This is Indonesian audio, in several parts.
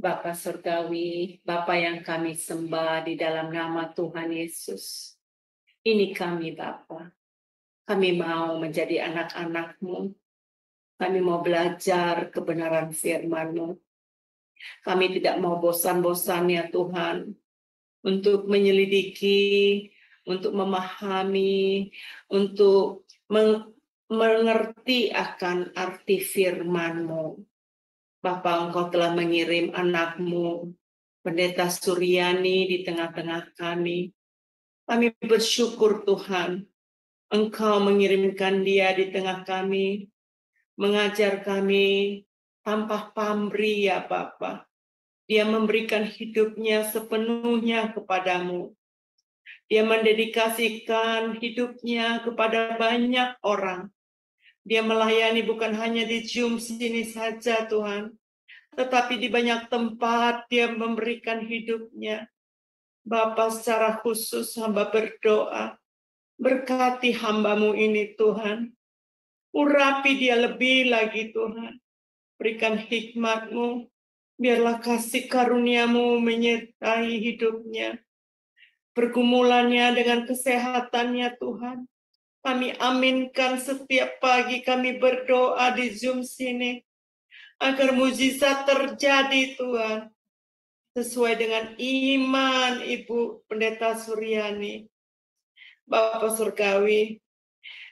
Bapa Surgawi, Bapa yang kami sembah di dalam nama Tuhan Yesus. Ini kami Bapa. Kami mau menjadi anak-anak-Mu. Kami mau belajar kebenaran firman-Mu. Kami tidak mau bosan-bosan ya Tuhan untuk menyelidiki, untuk memahami, untuk mengerti akan arti firman-Mu. Bapa, Engkau telah mengirim anak-Mu, Pendeta Suryani di tengah-tengah kami. Kami bersyukur Tuhan, Engkau mengirimkan dia di tengah kami, mengajar kami tanpa pamrih ya Bapa. Dia memberikan hidupnya sepenuhnya kepadamu. Dia mendedikasikan hidupnya kepada banyak orang. Dia melayani bukan hanya di Zoom sini saja Tuhan, tetapi di banyak tempat dia memberikan hidupnya. Bapa, secara khusus hamba berdoa, berkati hamba-Mu ini Tuhan. Urapi dia lebih lagi Tuhan. Berikan hikmat-Mu, biarlah kasih karunia-Mu menyertai hidupnya. Pergumulannya dengan kesehatannya Tuhan. Kami aminkan setiap pagi kami berdoa di Zoom sini, agar mujizat terjadi Tuhan, sesuai dengan iman Ibu Pendeta Suryani. Bapak Surgawi,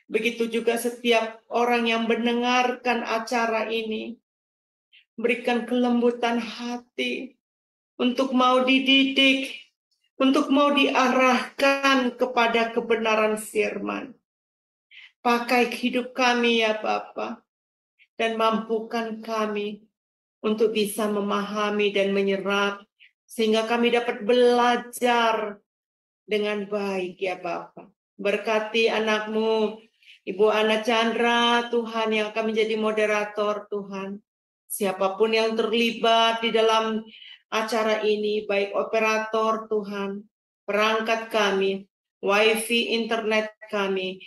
begitu juga setiap orang yang mendengarkan acara ini, berikan kelembutan hati untuk mau dididik, untuk mau diarahkan kepada kebenaran firman. Pakai hidup kami ya Bapa, dan mampukan kami untuk bisa memahami dan menyerap, sehingga kami dapat belajar dengan baik ya Bapa. Berkati anak-Mu, Ibu Ana Chandra, Tuhan, yang akan menjadi moderator Tuhan. Siapapun yang terlibat di dalam acara ini, baik operator Tuhan, perangkat kami, wifi internet kami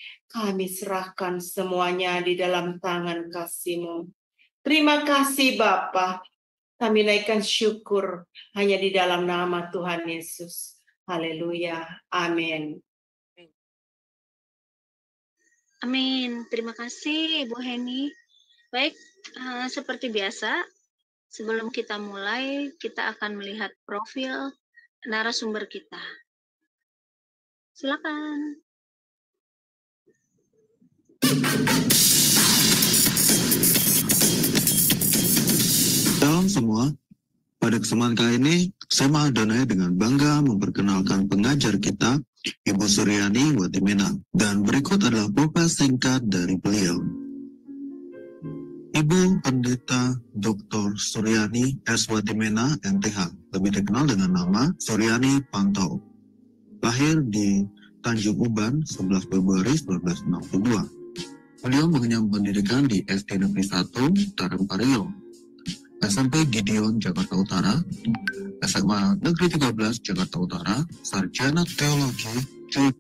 serahkan semuanya di dalam tangan kasih-Mu. Terima kasih Bapa. Kami naikkan syukur hanya di dalam nama Tuhan Yesus. Haleluya. Amin. Amin. Terima kasih Ibu Heni. Baik, seperti biasa, sebelum kita mulai, kita akan melihat profil narasumber kita. Silakan. Salam semua, pada kesempatan kali ini saya Mahadonai dengan bangga memperkenalkan pengajar kita, Ibu Suryani Watimena, dan berikut adalah profil singkat dari beliau. Ibu Pendeta Dr. Suryani S. Watimena, MTH, lebih dikenal dengan nama Suryani Pantau. Lahir di Tanjung Uban 11 Februari 1962. Beliau mengenyam pendidikan di SD Negeri 1 Tarempario, SMP Gideon Jakarta Utara, SMA Negeri 13 Jakarta Utara, Sarjana Teologi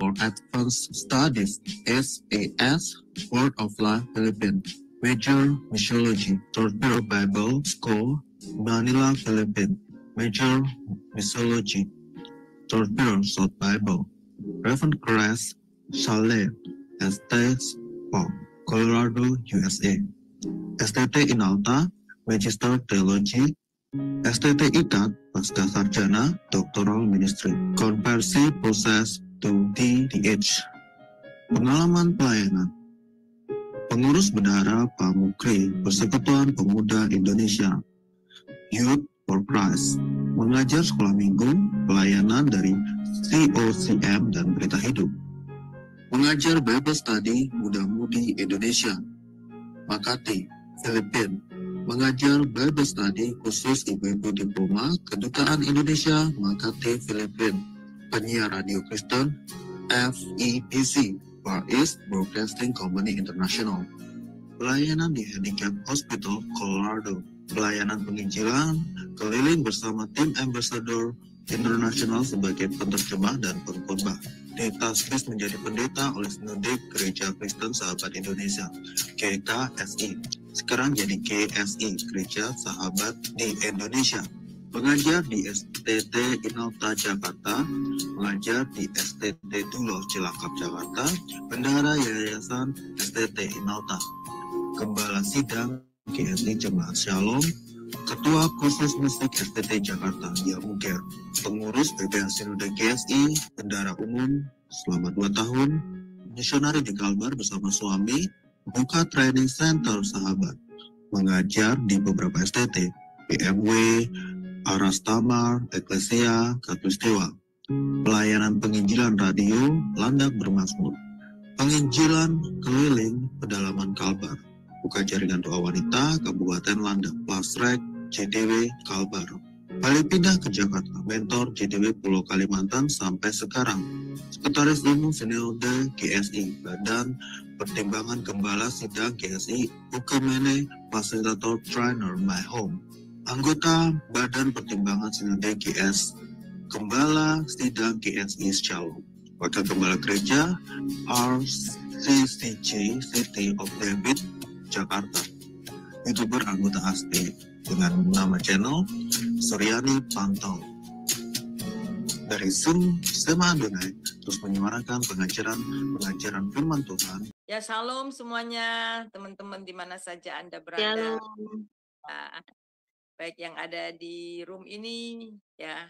for Advanced Studies SAS Word of Life Philippines, Major Missiology, Torpedo Bible School, Manila, Philippines, Major Missiology, Torpedo South Bible, Reverend Crest Chalet, Estates of Colorado, USA, STT Inalta, Magister Theology, STT IKAT, Pasca Sarjana, Doctoral Ministry, Konversi Proses to DDH. Pengalaman pelayanan. Pengurus Bendahara Pamukri, Persekutuan Pemuda Indonesia, Youth for Christ, mengajar sekolah minggu, pelayanan dari COCM dan Berita Hidup, mengajar Bible Study Muda-Mudi Indonesia, Makati, Filipina, mengajar Bible Study khusus ibu-ibu diploma Kedutaan Indonesia Makati Filipina, penyiar radio Kristen FEBC, Far East Broadcasting Company International, pelayanan di Handicap Hospital Colorado, pelayanan penginjilan keliling bersama tim Ambassador Internasional sebagai penerjemah dan pengkhotbah. Ditaskis menjadi pendeta oleh Sinode Gereja Kristen Sahabat Indonesia (GKSI). Sekarang jadi GSI, Gereja Sahabat di Indonesia. pengajar di STT Inalta Jakarta, pengajar di STT Duloh Cilacap Jakarta, bendahara Yayasan STT Inalta, gembala sidang GSI Jemaat Shalom, ketua khusus musik STT Jakarta Yamuger, pengurus BPH Sinode GSI, bendahara umum selama 2 tahun, misionari di Kalbar bersama suami, buka training center sahabat, mengajar di beberapa STT, BMW, Aras Tamar, Eklesia, Katulistiwa, pelayanan penginjilan radio, Landak Bermazmur, penginjilan keliling pedalaman Kalbar, buka jaringan doa wanita, Kabupaten Landak, Lasrek, JDW, Kalbar, balik pindah ke Jakarta, mentor JDW Pulau Kalimantan sampai sekarang, Sekretaris Umum Sinode GSI, Badan Pertimbangan Gembala Sidang GSI, Ukamene, Fasilitator Trainer My Home, anggota Badan Pertimbangan Sinode GS, Gembala Sidang GSI Shalom, Wakil Gembala Gereja RCCJ City of David, Jakarta, YouTuber anggota ASTI dengan nama channel Suryani Pantau. Dari Zoom, Sema Adonai terus menyuarakan pengajaran firman Tuhan. Ya, shalom semuanya, teman-teman di mana saja Anda berada. Shalom. Ah, baik yang ada di room ini, ya,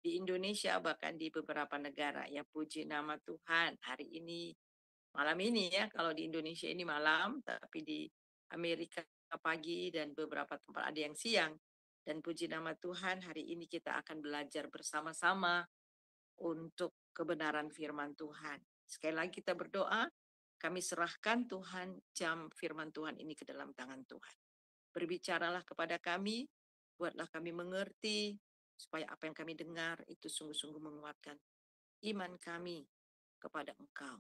di Indonesia, bahkan di beberapa negara. Ya, puji nama Tuhan. Hari ini, malam ini ya, kalau di Indonesia ini malam, tapi di Amerika pagi dan beberapa tempat ada yang siang. Dan puji nama Tuhan, hari ini kita akan belajar bersama-sama untuk kebenaran firman Tuhan. Sekali lagi kita berdoa, kami serahkan Tuhan jam firman Tuhan ini ke dalam tangan Tuhan. Berbicaralah kepada kami, buatlah kami mengerti, supaya apa yang kami dengar itu sungguh-sungguh menguatkan iman kami kepada Engkau.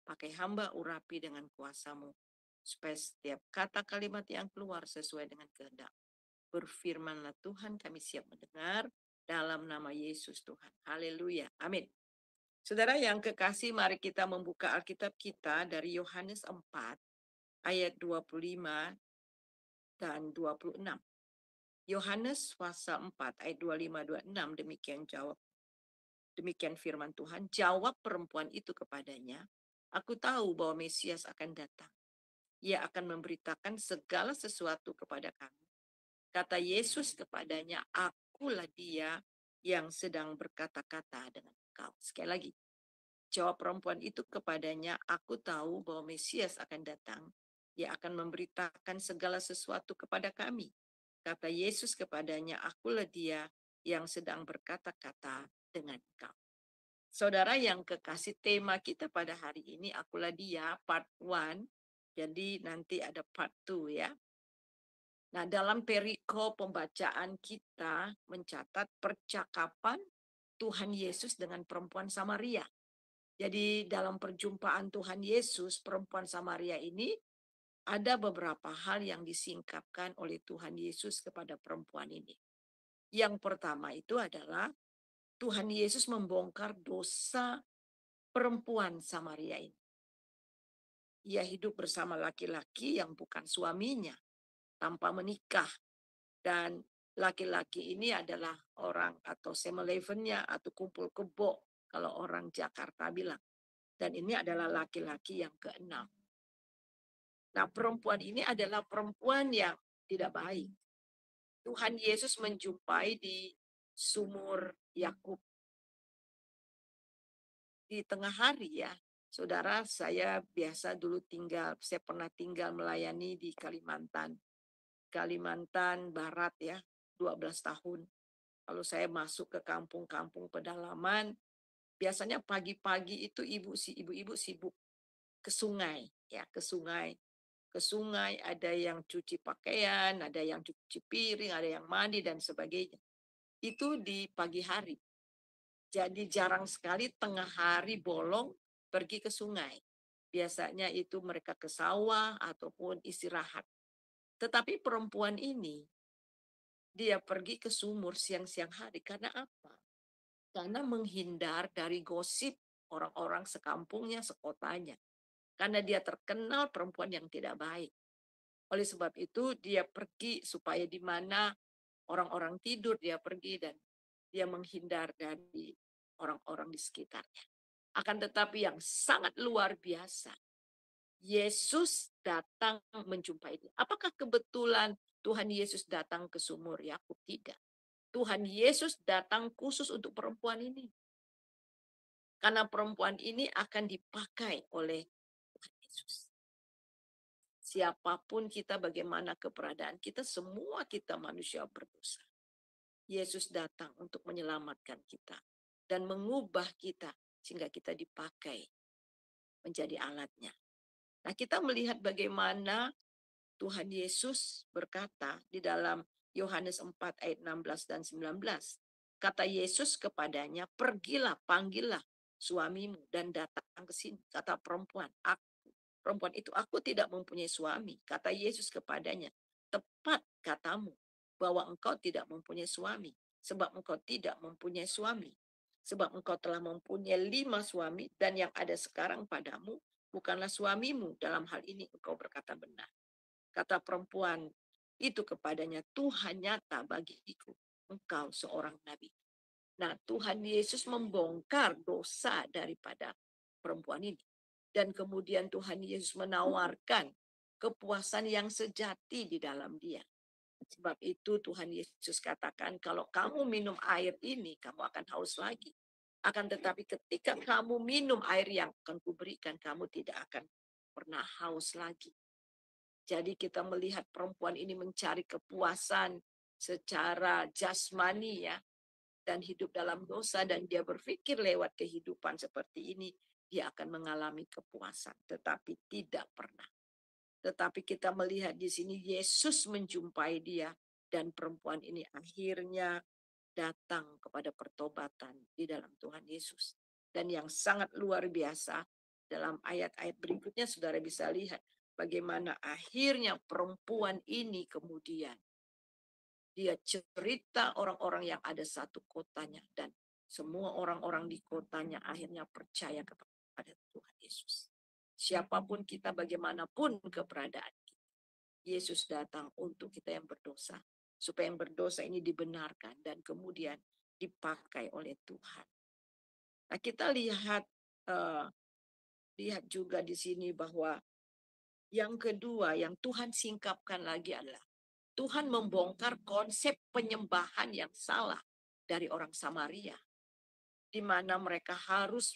Pakai hamba urapi dengan kuasa-Mu, supaya setiap kata kalimat yang keluar sesuai dengan kehendak. Berfirmanlah Tuhan, kami siap mendengar dalam nama Yesus Tuhan. Haleluya. Amin. Saudara yang kekasih, mari kita membuka Alkitab kita dari Yohanes 4 ayat 25 dan 26. Yohanes pasal 4 ayat 25-26 demikian jawab. Demikian firman Tuhan, jawab perempuan itu kepadanya, aku tahu bahwa Mesias akan datang. Ia akan memberitakan segala sesuatu kepada kami. Kata Yesus kepadanya, akulah dia yang sedang berkata-kata dengan engkau. Sekali lagi, jawab perempuan itu kepadanya, aku tahu bahwa Mesias akan datang. Ia akan memberitakan segala sesuatu kepada kami. Kata Yesus kepadanya, akulah dia yang sedang berkata-kata dengan engkau. Saudara yang kekasih, tema kita pada hari ini, akulah dia, part 1. Jadi nanti ada part 2 ya. Nah, dalam perikop pembacaan kita mencatat percakapan Tuhan Yesus dengan perempuan Samaria. Jadi dalam perjumpaan Tuhan Yesus, perempuan Samaria ini ada beberapa hal yang disingkapkan oleh Tuhan Yesus kepada perempuan ini. Yang pertama itu adalah Tuhan Yesus membongkar dosa perempuan Samaria ini. Ia hidup bersama laki-laki yang bukan suaminya, tanpa menikah. Dan laki-laki ini adalah orang atau semelevennya atau kumpul kebo, kalau orang Jakarta bilang. Dan ini adalah laki-laki yang ke-6. Nah, perempuan ini adalah perempuan yang tidak baik. Tuhan Yesus menjumpai di sumur Yakub. Di tengah hari ya, saudara, saya biasa dulu saya pernah tinggal melayani di Kalimantan Barat ya, 12 tahun. Kalau saya masuk ke kampung-kampung pedalaman, biasanya pagi-pagi itu ibu-ibu sibuk ke sungai ya, ke sungai. Ke sungai, ada yang cuci pakaian, ada yang cuci piring, ada yang mandi dan sebagainya. Itu di pagi hari. Jadi jarang sekali tengah hari bolong pergi ke sungai. Biasanya itu mereka ke sawah ataupun istirahat. Tetapi perempuan ini, dia pergi ke sumur siang-siang hari. Karena apa? Karena menghindar dari gosip orang-orang sekampungnya, sekotanya. Karena dia terkenal perempuan yang tidak baik. Oleh sebab itu dia pergi supaya di mana orang-orang tidur, dia pergi dan dia menghindar dari orang-orang di sekitarnya. Akan tetapi yang sangat luar biasa, Yesus datang menjumpai dia. Apakah kebetulan Tuhan Yesus datang ke sumur Yakub? Tidak. Tuhan Yesus datang khusus untuk perempuan ini. Karena perempuan ini akan dipakai oleh Tuhan Yesus. Siapapun kita, bagaimana keberadaan kita, semua kita manusia berdosa. Yesus datang untuk menyelamatkan kita dan mengubah kita sehingga kita dipakai menjadi alatnya. Nah, kita melihat bagaimana Tuhan Yesus berkata di dalam Yohanes 4 ayat 16 dan 19. Kata Yesus kepadanya, pergilah, panggillah suamimu dan datang ke sini. Kata perempuan itu, aku tidak mempunyai suami. Kata Yesus kepadanya, tepat katamu bahwa engkau tidak mempunyai suami. Sebab engkau tidak mempunyai suami. Sebab engkau telah mempunyai 5 suami dan yang ada sekarang padamu bukanlah suamimu. Dalam hal ini engkau berkata benar. Kata perempuan itu kepadanya, Tuhan nyata bagiku, engkau seorang nabi. Nah, Tuhan Yesus membongkar dosa daripada perempuan ini. Dan kemudian Tuhan Yesus menawarkan kepuasan yang sejati di dalam dia. Sebab itu Tuhan Yesus katakan, kalau kamu minum air ini, kamu akan haus lagi. Akan tetapi ketika kamu minum air yang akan kuberikan, kamu tidak akan pernah haus lagi. Jadi kita melihat perempuan ini mencari kepuasan secara jasmani ya, dan hidup dalam dosa, dan dia berpikir lewat kehidupan seperti ini dia akan mengalami kepuasan, tetapi tidak pernah. Tetapi kita melihat di sini Yesus menjumpai dia dan perempuan ini akhirnya datang kepada pertobatan di dalam Tuhan Yesus. Dan yang sangat luar biasa dalam ayat-ayat berikutnya saudara bisa lihat bagaimana akhirnya perempuan ini kemudian dia cerita orang-orang yang ada satu kotanya dan semua orang-orang di kotanya akhirnya percaya kepada Tuhan Yesus. Siapapun kita, bagaimanapun keberadaan kita, Yesus datang untuk kita yang berdosa, supaya yang berdosa ini dibenarkan dan kemudian dipakai oleh Tuhan. Nah, kita lihat juga di sini bahwa yang kedua yang Tuhan singkapkan lagi adalah Tuhan membongkar konsep penyembahan yang salah dari orang Samaria, di mana mereka harus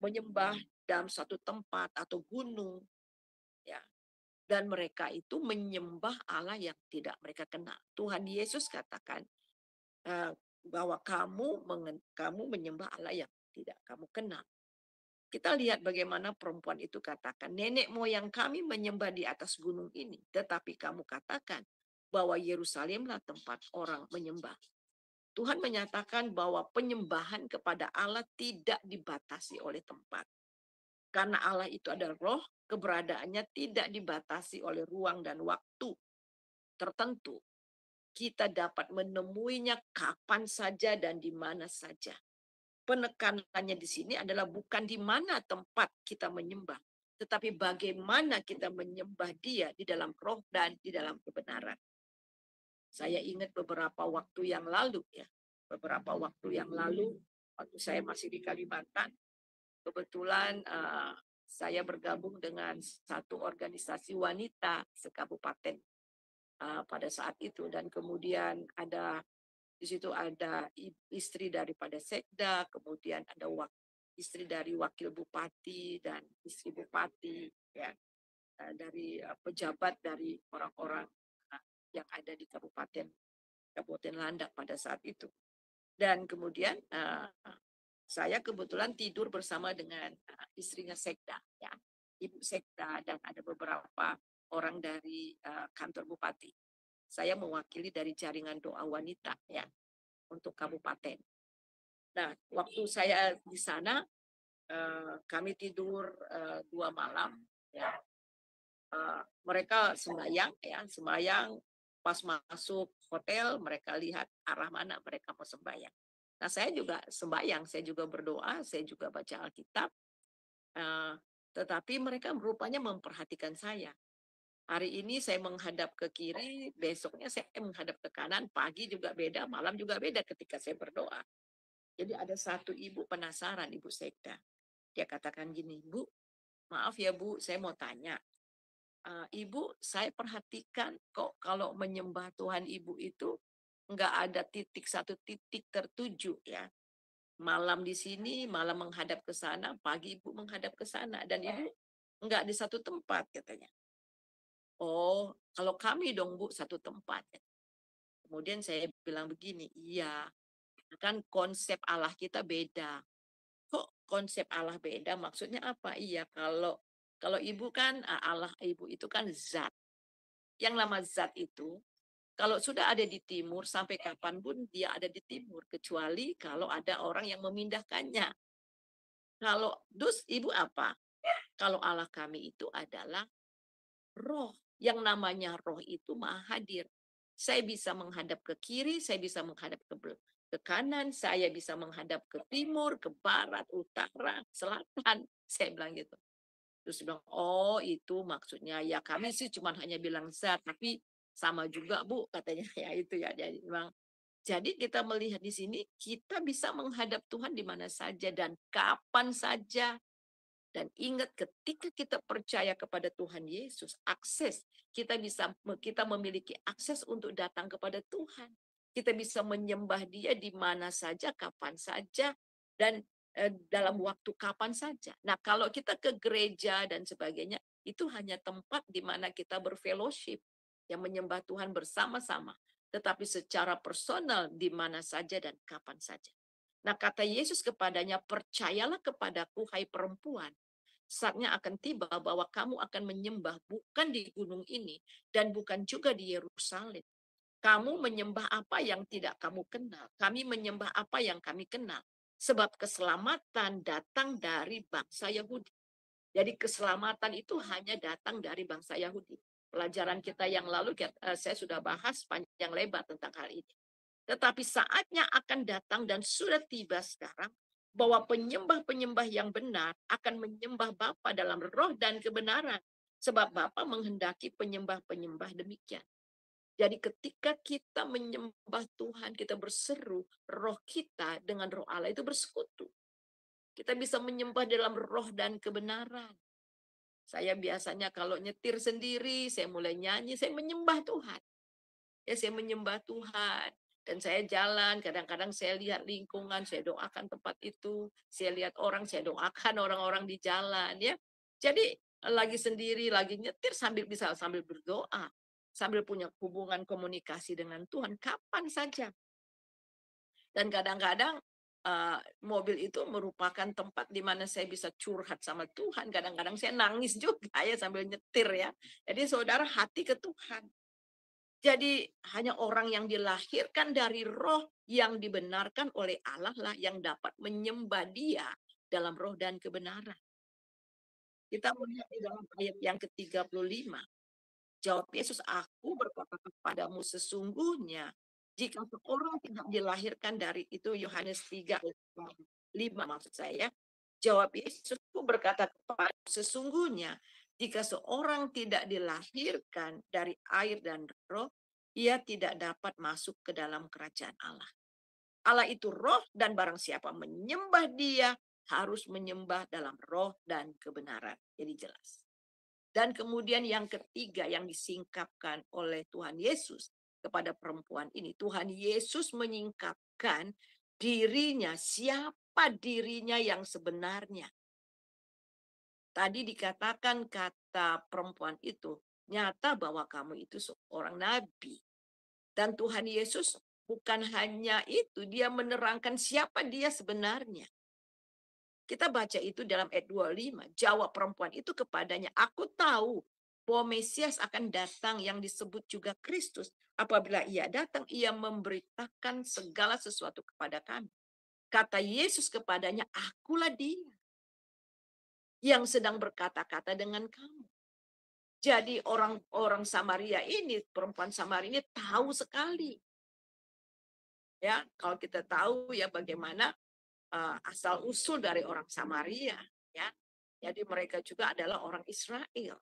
menyembah dalam satu tempat atau gunung, ya. Dan mereka itu menyembah Allah yang tidak mereka kenal. Tuhan Yesus katakan bahwa kamu menyembah Allah yang tidak kamu kenal. Kita lihat bagaimana perempuan itu katakan, nenek moyang kami menyembah di atas gunung ini, tetapi kamu katakan bahwa Yerusalemlah tempat orang menyembah. Tuhan menyatakan bahwa penyembahan kepada Allah tidak dibatasi oleh tempat. Karena Allah itu adalah roh, keberadaannya tidak dibatasi oleh ruang dan waktu tertentu. Kita dapat menemuinya kapan saja dan di mana saja. Penekanannya di sini adalah bukan di mana tempat kita menyembah, tetapi bagaimana kita menyembah Dia di dalam roh dan di dalam kebenaran. Saya ingat beberapa waktu yang lalu waktu saya masih di Kalimantan, kebetulan saya bergabung dengan satu organisasi wanita sekabupaten pada saat itu, dan kemudian di situ ada istri daripada sekda, kemudian ada istri dari wakil bupati dan istri bupati, ya, dari pejabat dari orang-orang yang ada di Kabupaten Landak pada saat itu. Dan kemudian saya kebetulan tidur bersama dengan istrinya sekda, ya, ibu sekda, dan ada beberapa orang dari kantor bupati. Saya mewakili dari jaringan doa wanita, ya, untuk kabupaten. Nah, waktu saya di sana, kami tidur 2 malam. Ya. Mereka sembahyang. Pas masuk hotel, mereka lihat arah mana mereka mau sembahyang. Nah, saya juga sembahyang, saya juga berdoa, saya juga baca Alkitab. Tetapi mereka rupanya memperhatikan saya. Hari ini saya menghadap ke kiri, besoknya saya menghadap ke kanan, pagi juga beda, malam juga beda ketika saya berdoa. Jadi ada satu ibu penasaran, Ibu Sekda. Dia katakan gini, Bu, maaf ya Bu, saya mau tanya. Ibu, saya perhatikan kok kalau menyembah Tuhan Ibu itu nggak ada satu titik tertuju ya. Malam di sini, malam menghadap ke sana, pagi Ibu menghadap ke sana. Dan Ibu nggak di satu tempat katanya. Oh, kalau kami dong Bu, satu tempat. Kemudian saya bilang begini, iya, kan konsep Allah kita beda. Kok konsep Allah beda? Maksudnya apa? Iya, kalau ibu kan Allah ibu itu kan zat. Yang nama zat itu kalau sudah ada di timur sampai kapanpun dia ada di timur kecuali kalau ada orang yang memindahkannya. Kalau dus ibu apa? Kalau Allah kami itu adalah roh. Yang namanya roh itu maha hadir. Saya bisa menghadap ke kiri, saya bisa menghadap ke kanan, saya bisa menghadap ke timur, ke barat, utara, selatan. Saya bilang gitu. Terus dia bilang, oh itu maksudnya ya kami sih cuma hanya bilang zat, tapi sama juga Bu katanya ya itu ya. Jadi kita melihat di sini kita bisa menghadap Tuhan di mana saja dan kapan saja. Dan ingat ketika kita percaya kepada Tuhan Yesus, kita memiliki akses untuk datang kepada Tuhan. Kita bisa menyembah Dia di mana saja, kapan saja, dan dalam waktu kapan saja. Nah, kalau kita ke gereja dan sebagainya, itu hanya tempat di mana kita berfellowship, yang menyembah Tuhan bersama-sama. Tetapi secara personal di mana saja dan kapan saja. Nah, kata Yesus kepadanya, percayalah kepadaku, hai perempuan, saatnya akan tiba bahwa kamu akan menyembah bukan di gunung ini dan bukan juga di Yerusalem. Kamu menyembah apa yang tidak kamu kenal. Kami menyembah apa yang kami kenal. Sebab keselamatan datang dari bangsa Yahudi. Jadi keselamatan itu hanya datang dari bangsa Yahudi. Pelajaran kita yang lalu saya sudah bahas panjang lebar tentang hal ini. Tetapi saatnya akan datang dan sudah tiba sekarang bahwa penyembah-penyembah yang benar akan menyembah Bapa dalam roh dan kebenaran. Sebab Bapa menghendaki penyembah-penyembah demikian. Jadi ketika kita menyembah Tuhan, kita berseru, roh kita dengan roh Allah itu bersekutu. Kita bisa menyembah dalam roh dan kebenaran. Saya biasanya kalau nyetir sendiri, saya mulai nyanyi, saya menyembah Tuhan. Ya, saya menyembah Tuhan. Dan saya jalan, kadang-kadang saya lihat lingkungan, saya doakan tempat itu. Saya lihat orang, saya doakan orang-orang di jalan. Ya, jadi lagi sendiri, lagi nyetir bisa sambil berdoa. Sambil punya hubungan komunikasi dengan Tuhan, kapan saja. Dan kadang-kadang mobil itu merupakan tempat di mana saya bisa curhat sama Tuhan. Kadang-kadang saya nangis juga ya sambil nyetir ya. Jadi saudara, hati ke Tuhan. Jadi hanya orang yang dilahirkan dari roh yang dibenarkan oleh Allah lah yang dapat menyembah Dia dalam roh dan kebenaran. Kita melihat di dalam ayat yang ke-35. Jawab Yesus, aku berkata kepadamu sesungguhnya jika seorang tidak dilahirkan dari itu, Yohanes 3:5 maksud saya. Jawab Yesus, aku berkata kepadamu sesungguhnya jika seorang tidak dilahirkan dari air dan roh, ia tidak dapat masuk ke dalam kerajaan Allah. Allah itu roh dan barang siapa menyembah Dia harus menyembah dalam roh dan kebenaran. Jadi jelas. Dan kemudian yang ketiga yang disingkapkan oleh Tuhan Yesus kepada perempuan ini. Tuhan Yesus menyingkapkan dirinya, siapa dirinya yang sebenarnya. Tadi dikatakan kata perempuan itu, nyata bahwa kamu itu seorang nabi. Dan Tuhan Yesus bukan hanya itu, dia menerangkan siapa dia sebenarnya. Kita baca itu dalam ayat 25. Jawab perempuan itu kepadanya, aku tahu bahwa Mesias akan datang yang disebut juga Kristus. Apabila ia datang, ia memberitakan segala sesuatu kepada kami. Kata Yesus kepadanya, akulah dia yang sedang berkata-kata dengan kamu. Jadi orang Samaria ini, perempuan Samaria ini tahu sekali. Ya, kalau kita tahu ya bagaimana asal usul dari orang Samaria, ya. Jadi mereka juga adalah orang Israel.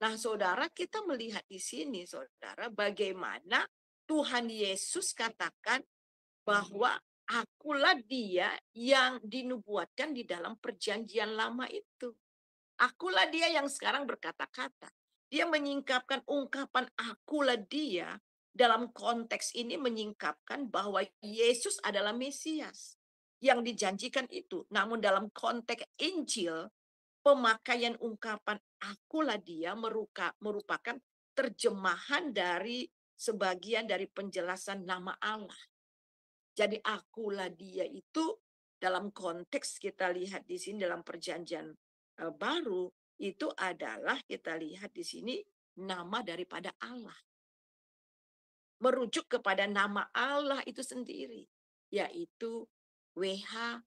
Nah, saudara, kita melihat di sini, saudara, bagaimana Tuhan Yesus katakan bahwa akulah dia yang dinubuatkan di dalam perjanjian lama itu. Akulah dia yang sekarang berkata-kata. Dia menyingkapkan ungkapan akulah dia dalam konteks ini menyingkapkan bahwa Yesus adalah Mesias yang dijanjikan itu. Namun dalam konteks Injil, pemakaian ungkapan akulah dia merupakan terjemahan dari sebagian dari penjelasan nama Allah. Jadi akulah dia itu dalam konteks kita lihat di sini dalam perjanjian baru itu adalah kita lihat di sini nama daripada Allah. Merujuk kepada nama Allah itu sendiri, yaitu WH.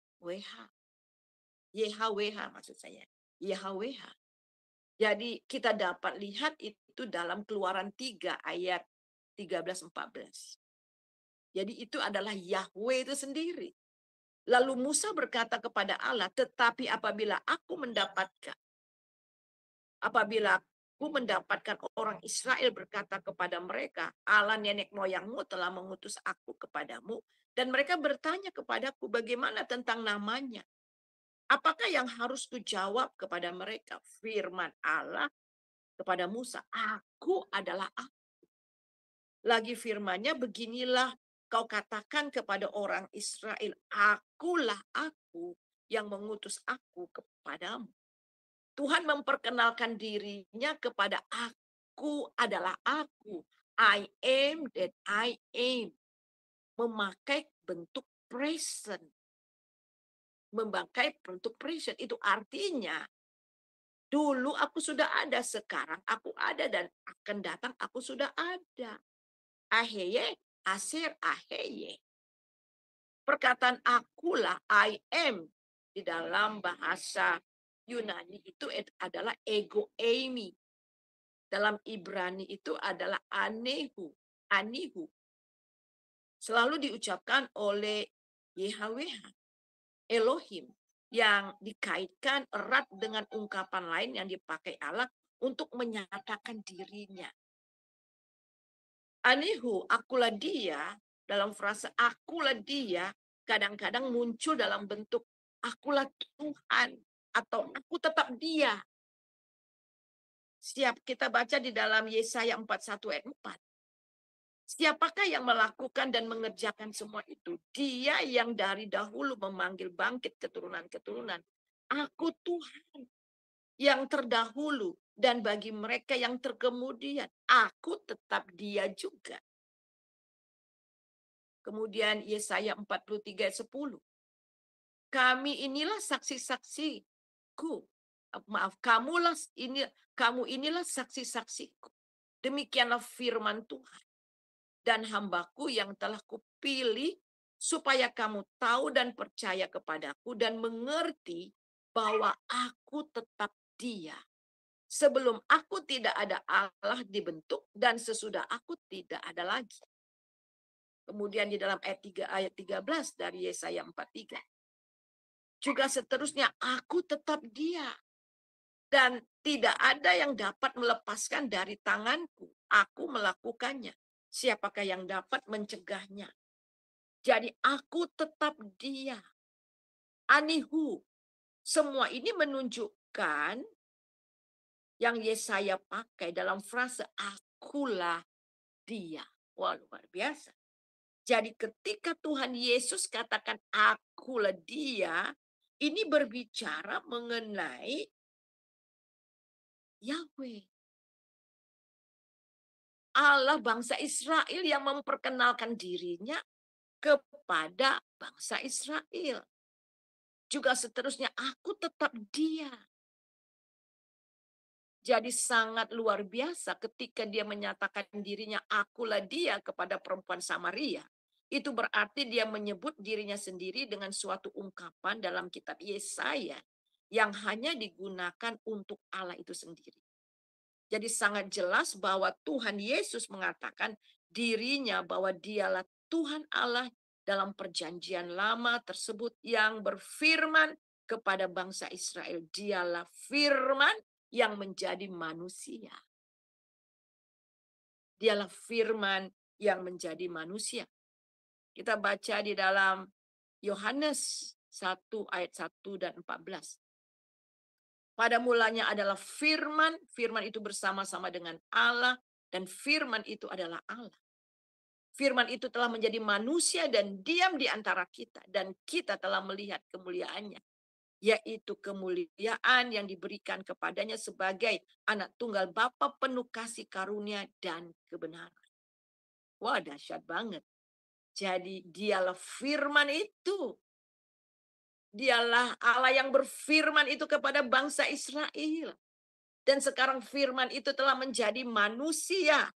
YHWH maksud saya. YHWH. Jadi kita dapat lihat itu dalam Keluaran 3 ayat 13-14. Jadi itu adalah Yahweh itu sendiri. Lalu Musa berkata kepada Allah, tetapi apabila aku mendapatkan orang Israel berkata kepada mereka, Allah nenek moyangmu telah mengutus aku kepadamu, dan mereka bertanya kepadaku bagaimana tentang namanya. Apakah yang harus kujawab kepada mereka? Firman Allah kepada Musa, aku adalah aku. Lagi firmannya, beginilah kau katakan kepada orang Israel, akulah aku yang mengutus aku kepadamu. Tuhan memperkenalkan dirinya kepada aku adalah aku. I am that I am. Memakai bentuk present. Memakai bentuk present itu artinya dulu aku sudah ada, sekarang aku ada, dan akan datang aku sudah ada. Aheye, asir, aheye. Perkataan akulah, I am, di dalam bahasa Yunani itu adalah ego eimi. Dalam Ibrani itu adalah anihu. Selalu diucapkan oleh YHWH, Elohim, yang dikaitkan erat dengan ungkapan lain yang dipakai Allah untuk menyatakan dirinya. Anihu, akulah dia, dalam frase akulah dia, kadang-kadang muncul dalam bentuk akulah Tuhan, atau aku tetap dia. Siap kita baca di dalam Yesaya 41 ayat 4. Siapakah yang melakukan dan mengerjakan semua itu? Dia yang dari dahulu memanggil bangkit keturunan-keturunan. Aku Tuhan yang terdahulu, dan bagi mereka yang terkemudian, aku tetap dia juga. Kemudian Yesaya 43 ayat 10. Kamu inilah saksi-saksiku. Demikianlah firman Tuhan. Dan hambaku yang telah kupilih supaya kamu tahu dan percaya kepadaku dan mengerti bahwa aku tetap dia. Sebelum aku tidak ada Allah dibentuk, dan sesudah aku tidak ada lagi. Kemudian di dalam ayat 13 dari Yesaya 43. Juga seterusnya, aku tetap dia. Dan tidak ada yang dapat melepaskan dari tanganku. Aku melakukannya. Siapakah yang dapat mencegahnya? Jadi aku tetap dia. Anihu. Semua ini menunjukkan yang Yesaya pakai dalam frase akulah dia. Wah, luar biasa. Jadi ketika Tuhan Yesus katakan akulah dia, ini berbicara mengenai Yahweh. Allah bangsa Israel yang memperkenalkan dirinya kepada bangsa Israel. Juga seterusnya, aku tetap dia. Jadi sangat luar biasa ketika dia menyatakan dirinya akulah dia kepada perempuan Samaria. Itu berarti dia menyebut dirinya sendiri dengan suatu ungkapan dalam kitab Yesaya yang hanya digunakan untuk Allah itu sendiri. Jadi sangat jelas bahwa Tuhan Yesus mengatakan dirinya bahwa dialah Tuhan Allah dalam perjanjian lama tersebut yang berfirman kepada bangsa Israel. Dialah firman yang menjadi manusia. Dialah firman yang menjadi manusia. Kita baca di dalam Yohanes 1 ayat 1 dan 14. Pada mulanya adalah firman, firman itu bersama-sama dengan Allah, dan firman itu adalah Allah. Firman itu telah menjadi manusia dan diam di antara kita, dan kita telah melihat kemuliaannya, yaitu kemuliaan yang diberikan kepadanya sebagai anak tunggal Bapa penuh kasih karunia dan kebenaran. Wah, dahsyat banget. Jadi dialah firman itu. Dialah Allah yang berfirman itu kepada bangsa Israel. Dan sekarang firman itu telah menjadi manusia.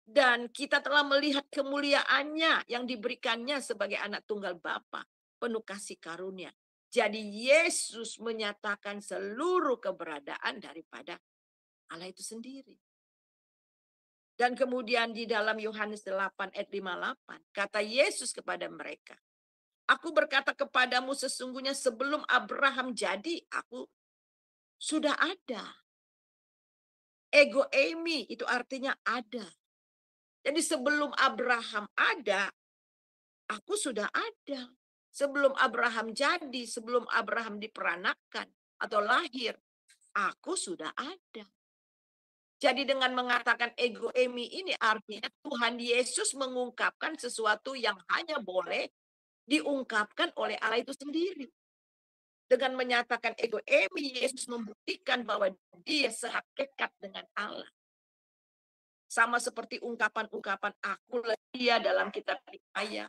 Dan kita telah melihat kemuliaannya yang diberikannya sebagai anak tunggal Bapa, penuh kasih karunia. Jadi Yesus menyatakan seluruh keberadaan daripada Allah itu sendiri. Dan kemudian di dalam Yohanes 8 ayat 58, kata Yesus kepada mereka, "Aku berkata kepadamu sesungguhnya sebelum Abraham jadi, aku sudah ada." Ego eimi itu artinya ada. Jadi sebelum Abraham ada, aku sudah ada. Sebelum Abraham jadi, sebelum Abraham diperanakan atau lahir, aku sudah ada. Jadi dengan mengatakan ego eimi ini artinya Tuhan Yesus mengungkapkan sesuatu yang hanya boleh diungkapkan oleh Allah itu sendiri. Dengan menyatakan ego eimi, Yesus membuktikan bahwa dia sehakikat dengan Allah. Sama seperti ungkapan-ungkapan akulah dia dalam kitab Yesaya.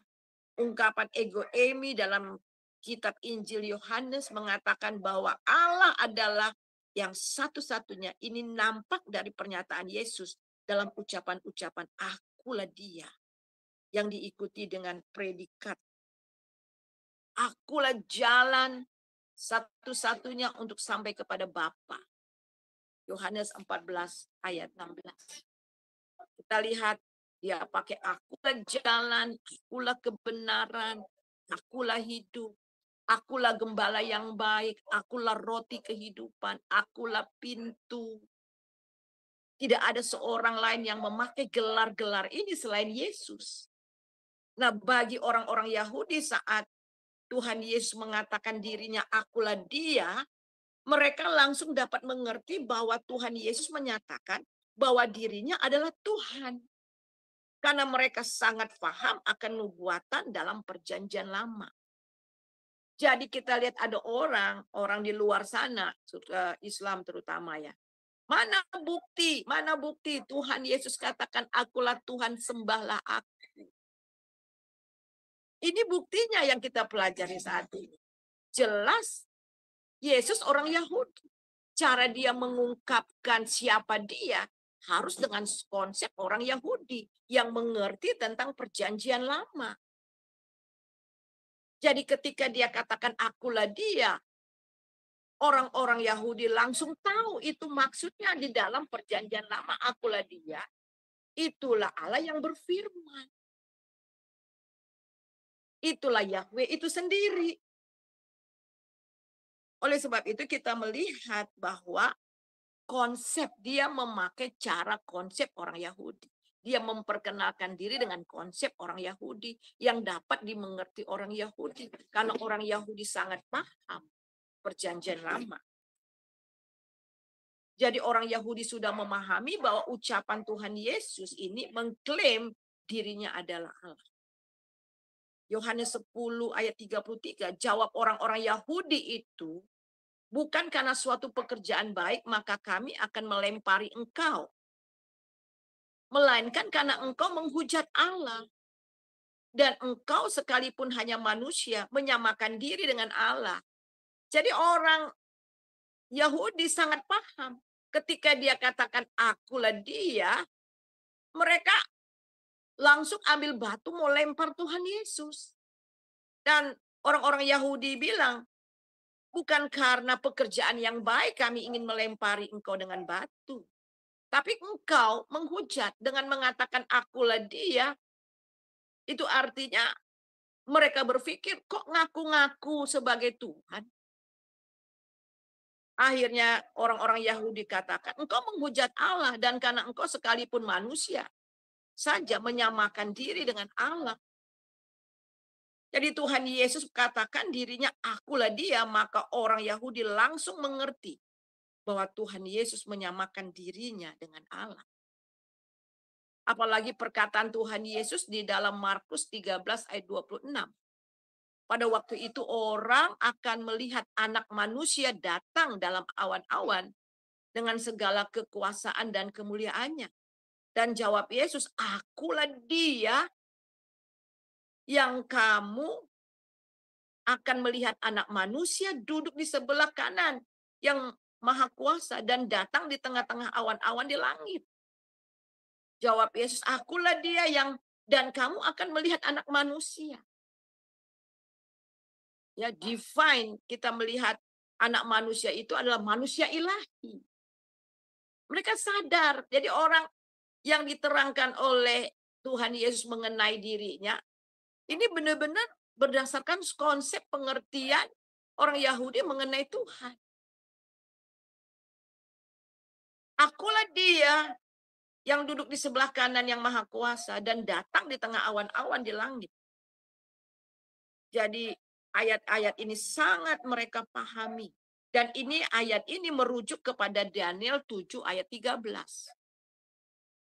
Ungkapan ego eimi dalam kitab Injil Yohanes mengatakan bahwa Allah adalah yang satu-satunya. Ini nampak dari pernyataan Yesus dalam ucapan-ucapan akulah dia. Yang diikuti dengan predikat. Akulah jalan satu-satunya untuk sampai kepada Bapa. Yohanes 14 ayat 16. Kita lihat dia pakai akulah jalan, akulah kebenaran, akulah hidup, akulah gembala yang baik, akulah roti kehidupan, akulah pintu. Tidak ada seorang lain yang memakai gelar-gelar ini selain Yesus. Nah, bagi orang-orang Yahudi saat Tuhan Yesus mengatakan dirinya akulah dia, mereka langsung dapat mengerti bahwa Tuhan Yesus menyatakan bahwa dirinya adalah Tuhan. Karena mereka sangat paham akan nubuatan dalam perjanjian lama. Jadi kita lihat ada orang di luar sana, Islam terutama ya. Mana bukti Tuhan Yesus katakan akulah Tuhan, sembahlah aku. Ini buktinya yang kita pelajari saat ini. Jelas Yesus orang Yahudi. Cara dia mengungkapkan siapa dia harus dengan konsep orang Yahudi yang mengerti tentang perjanjian lama. Jadi ketika dia katakan akulah dia, orang-orang Yahudi langsung tahu itu maksudnya di dalam perjanjian lama akulah dia. Itulah Allah yang berfirman. Itulah Yahweh itu sendiri. Oleh sebab itu kita melihat bahwa konsep dia memakai cara konsep orang Yahudi. Dia memperkenalkan diri dengan konsep orang Yahudi yang dapat dimengerti orang Yahudi. Karena orang Yahudi sangat paham perjanjian lama. Jadi orang Yahudi sudah memahami bahwa ucapan Tuhan Yesus ini mengklaim dirinya adalah Allah. Yohanes 10 ayat 33, jawab orang-orang Yahudi itu, bukan karena suatu pekerjaan baik, maka kami akan melempari engkau. Melainkan karena engkau menghujat Allah. Dan engkau sekalipun hanya manusia, menyamakan diri dengan Allah. Jadi orang Yahudi sangat paham. Ketika dia katakan akulah dia, mereka langsung ambil batu mau lempar Tuhan Yesus. Dan orang-orang Yahudi bilang, bukan karena pekerjaan yang baik kami ingin melempari engkau dengan batu. Tapi engkau menghujat dengan mengatakan akulah dia. Itu artinya mereka berpikir kok ngaku-ngaku sebagai Tuhan. Akhirnya orang-orang Yahudi katakan, engkau menghujat Allah, dan karena engkau sekalipun manusia saja menyamakan diri dengan Allah. Jadi Tuhan Yesus katakan dirinya, akulah dia, maka orang Yahudi langsung mengerti bahwa Tuhan Yesus menyamakan dirinya dengan Allah. Apalagi perkataan Tuhan Yesus di dalam Markus 13 ayat 26. Pada waktu itu orang akan melihat anak manusia datang dalam awan-awan dengan segala kekuasaan dan kemuliaannya. Dan jawab Yesus, akulah dia yang kamu akan melihat anak manusia duduk di sebelah kanan yang maha kuasa dan datang di tengah-tengah awan-awan di langit. Jawab Yesus, akulah dia yang dan kamu akan melihat anak manusia. Ya, divine, kita melihat anak manusia itu adalah manusia ilahi. Mereka sadar. Jadi orang yang diterangkan oleh Tuhan Yesus mengenai dirinya, ini benar-benar berdasarkan konsep pengertian orang Yahudi mengenai Tuhan. Akulah dia yang duduk di sebelah kanan yang maha kuasa dan datang di tengah awan-awan di langit. Jadi ayat-ayat ini sangat mereka pahami. Dan ini ayat ini merujuk kepada Daniel 7 ayat 13.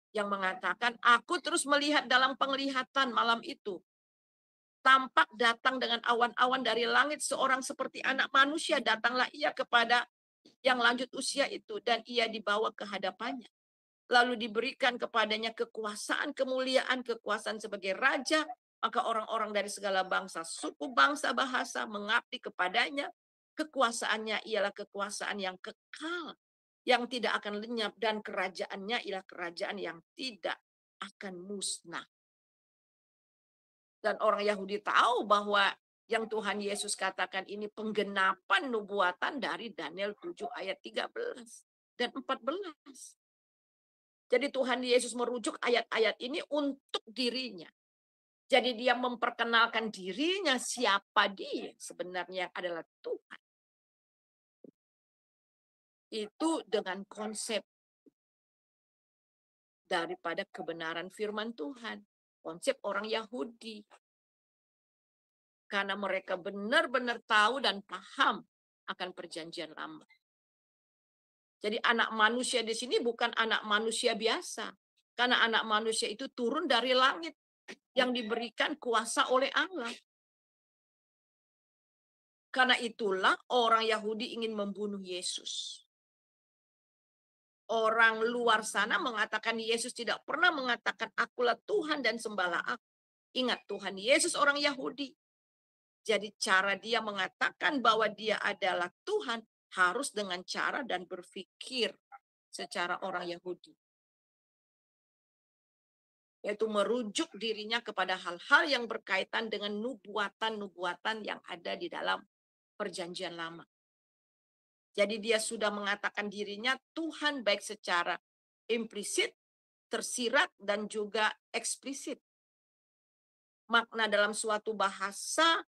Yang mengatakan, aku terus melihat dalam penglihatan malam itu. Tampak datang dengan awan-awan dari langit seorang seperti anak manusia. Datanglah ia kepada yang lanjut usia itu. Dan ia dibawa ke hadapannya. Lalu diberikan kepadanya kekuasaan, kemuliaan, kekuasaan sebagai raja. Maka orang-orang dari segala bangsa, suku, bangsa, bahasa mengabdi kepadanya. Kekuasaannya ialah kekuasaan yang kekal, yang tidak akan lenyap, dan kerajaannya ialah kerajaan yang tidak akan musnah. Dan orang Yahudi tahu bahwa yang Tuhan Yesus katakan ini penggenapan nubuatan dari Daniel 7 ayat 13 dan 14. Jadi Tuhan Yesus merujuk ayat-ayat ini untuk dirinya. Jadi dia memperkenalkan dirinya siapa dia sebenarnya adalah Tuhan. Itu dengan konsep daripada kebenaran firman Tuhan. Konsep orang Yahudi. Karena mereka benar-benar tahu dan paham akan perjanjian lama. Jadi anak manusia di sini bukan anak manusia biasa. Karena anak manusia itu turun dari langit yang diberikan kuasa oleh Allah. Karena itulah orang Yahudi ingin membunuh Yesus. Orang luar sana mengatakan Yesus tidak pernah mengatakan akulah Tuhan dan sembahlah aku. Ingat, Tuhan Yesus orang Yahudi. Jadi cara dia mengatakan bahwa dia adalah Tuhan harus dengan cara dan berpikir secara orang Yahudi. Yaitu merujuk dirinya kepada hal-hal yang berkaitan dengan nubuatan-nubuatan yang ada di dalam perjanjian lama. Jadi dia sudah mengatakan dirinya Tuhan baik secara implisit, tersirat, dan juga eksplisit. Makna dalam suatu bahasa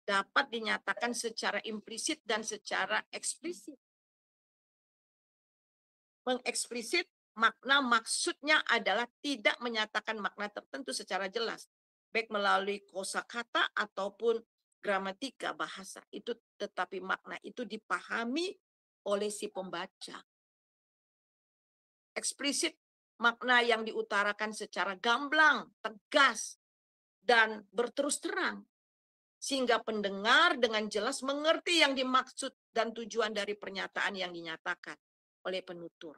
dapat dinyatakan secara implisit dan secara eksplisit. Mengeksplisit makna maksudnya adalah tidak menyatakan makna tertentu secara jelas, baik melalui kosakata ataupun gramatika bahasa. Itu tetapi makna itu dipahami oleh si pembaca. Eksplisit makna yang diutarakan secara gamblang, tegas, dan berterus terang. Sehingga pendengar dengan jelas mengerti yang dimaksud dan tujuan dari pernyataan yang dinyatakan oleh penutur.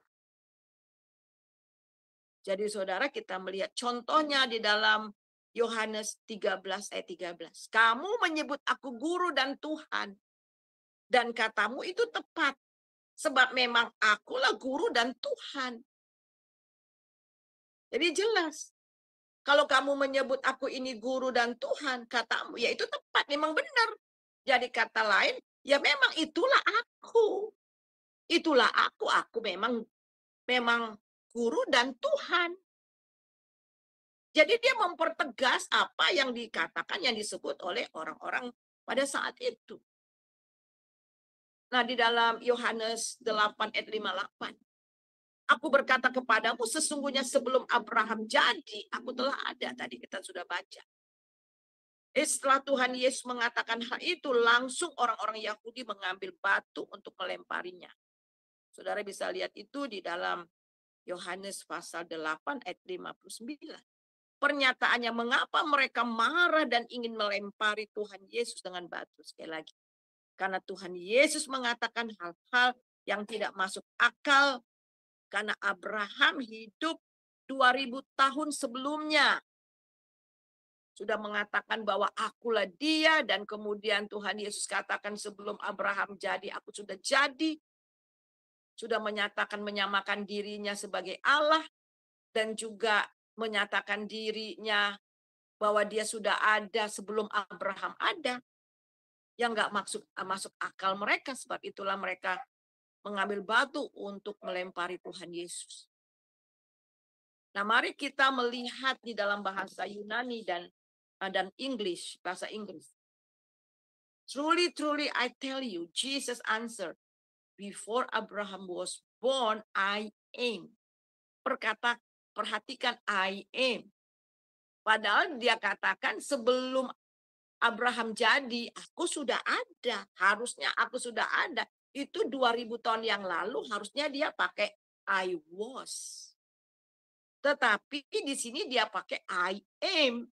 Jadi saudara, kita melihat contohnya di dalam Yohanes 13 ayat 13. Kamu menyebut aku guru dan Tuhan. Dan katamu itu tepat. Sebab memang akulah guru dan Tuhan. Jadi jelas. Kalau kamu menyebut aku ini guru dan Tuhan, katamu, ya itu tepat, memang benar. Jadi kata lain, ya memang itulah aku. Itulah aku memang guru dan Tuhan. Jadi dia mempertegas apa yang dikatakan, yang disebut oleh orang-orang pada saat itu. Nah, di dalam Yohanes 8 ayat 58. Aku berkata kepadamu, sesungguhnya sebelum Abraham jadi, aku telah ada. Tadi kita sudah baca. Setelah Tuhan Yesus mengatakan hal itu, langsung orang-orang Yahudi mengambil batu untuk melemparinya. Saudara bisa lihat itu di dalam Yohanes pasal 8 ayat 59. Pernyataannya, mengapa mereka marah dan ingin melempari Tuhan Yesus dengan batu. Sekali lagi, karena Tuhan Yesus mengatakan hal-hal yang tidak masuk akal, karena Abraham hidup 2000 tahun sebelumnya. Sudah mengatakan bahwa akulah dia, dan kemudian Tuhan Yesus katakan sebelum Abraham jadi, aku sudah jadi. Sudah menyatakan menyamakan dirinya sebagai Allah, dan juga menyatakan dirinya bahwa dia sudah ada sebelum Abraham ada. Yang nggak masuk akal mereka, sebab itulah mereka mengambil batu untuk melempari Tuhan Yesus. Nah, mari kita melihat di dalam bahasa Yunani dan English, bahasa Inggris. Truly, truly, I tell you, Jesus answered, before Abraham was born, I am. Perhatikan I am. Padahal dia katakan sebelum Abraham jadi, aku sudah ada. Harusnya aku sudah ada. Itu 2000 tahun yang lalu harusnya dia pakai I was. Tetapi di sini dia pakai I am.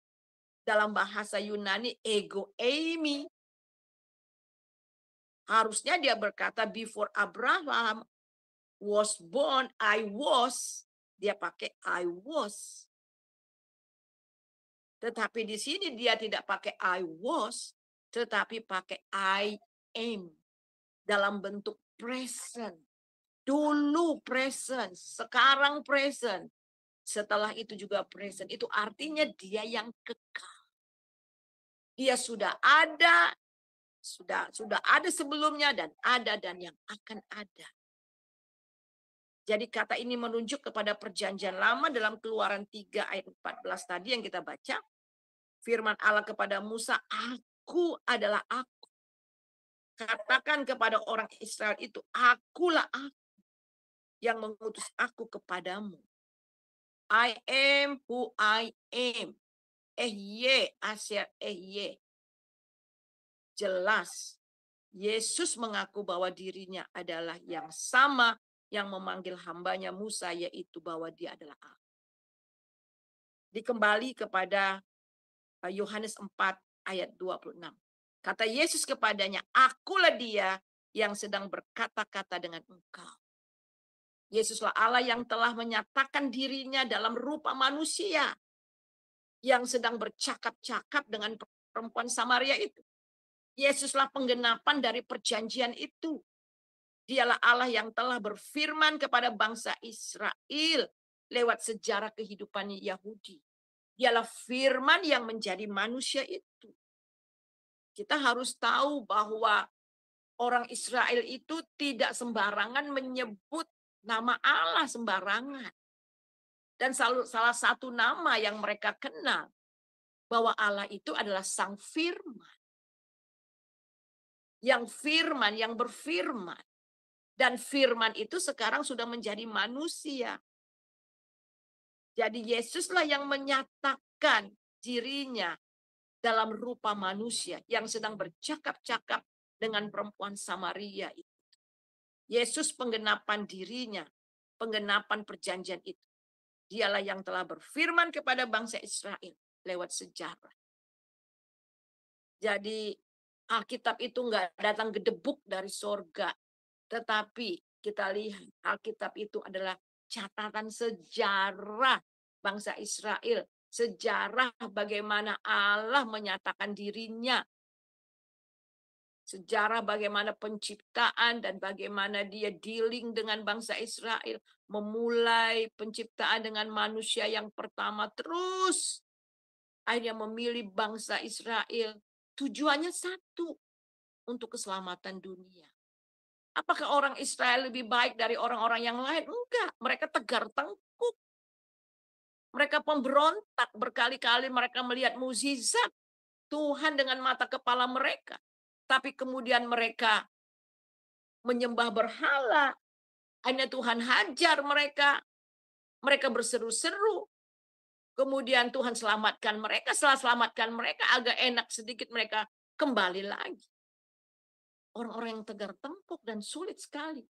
Dalam bahasa Yunani ego eimi. Harusnya dia berkata before Abraham was born, I was. Dia pakai I was. Tetapi di sini dia tidak pakai I was, tetapi pakai I am. Dalam bentuk present. Dulu present, sekarang present. Setelah itu juga present. Itu artinya dia yang kekal. Dia sudah ada sebelumnya, dan yang akan ada. Jadi kata ini menunjuk kepada perjanjian lama dalam Keluaran 3 ayat 14 tadi yang kita baca. Firman Allah kepada Musa, aku adalah aku. Katakan kepada orang Israel itu, akulah aku yang mengutus aku kepadamu. I am who I am. Ehye, asyar ehye. Jelas, Yesus mengaku bahwa dirinya adalah yang sama yang memanggil hambanya Musa, yaitu bahwa dia adalah Allah. Dikembali kepada Yohanes 4 ayat 26. Kata Yesus kepadanya, akulah dia yang sedang berkata-kata dengan engkau. Yesuslah Allah yang telah menyatakan dirinya dalam rupa manusia yang sedang bercakap-cakap dengan perempuan Samaria itu. Yesuslah penggenapan dari perjanjian itu. Dialah Allah yang telah berfirman kepada bangsa Israel lewat sejarah kehidupan Yahudi. Dialah firman yang menjadi manusia itu. Kita harus tahu bahwa orang Israel itu tidak sembarangan menyebut nama Allah sembarangan. Dan salah satu nama yang mereka kenal bahwa Allah itu adalah Sang Firman. Yang firman, yang berfirman. Dan firman itu sekarang sudah menjadi manusia. Jadi Yesuslah yang menyatakan dirinya dalam rupa manusia yang sedang bercakap-cakap dengan perempuan Samaria itu. Yesus penggenapan dirinya, penggenapan perjanjian itu. Dialah yang telah berfirman kepada bangsa Israel lewat sejarah. Jadi Alkitab itu enggak datang gedebuk dari sorga. Tetapi kita lihat Alkitab itu adalah catatan sejarah bangsa Israel. Sejarah bagaimana Allah menyatakan dirinya. Sejarah bagaimana penciptaan dan bagaimana dia dealing dengan bangsa Israel. Memulai penciptaan dengan manusia yang pertama terus. Akhirnya memilih bangsa Israel. Tujuannya satu. Untuk keselamatan dunia. Apakah orang Israel lebih baik dari orang-orang yang lain? Enggak. Mereka tegar tengkuk. Mereka pemberontak. Berkali-kali mereka melihat mukjizat Tuhan dengan mata kepala mereka. Tapi kemudian mereka menyembah berhala. Akhirnya Tuhan hajar mereka. Mereka berseru-seru. Kemudian Tuhan selamatkan mereka. Setelah selamatkan mereka, agak enak sedikit mereka kembali lagi. Orang-orang yang tegar tengkuk dan sulit sekali.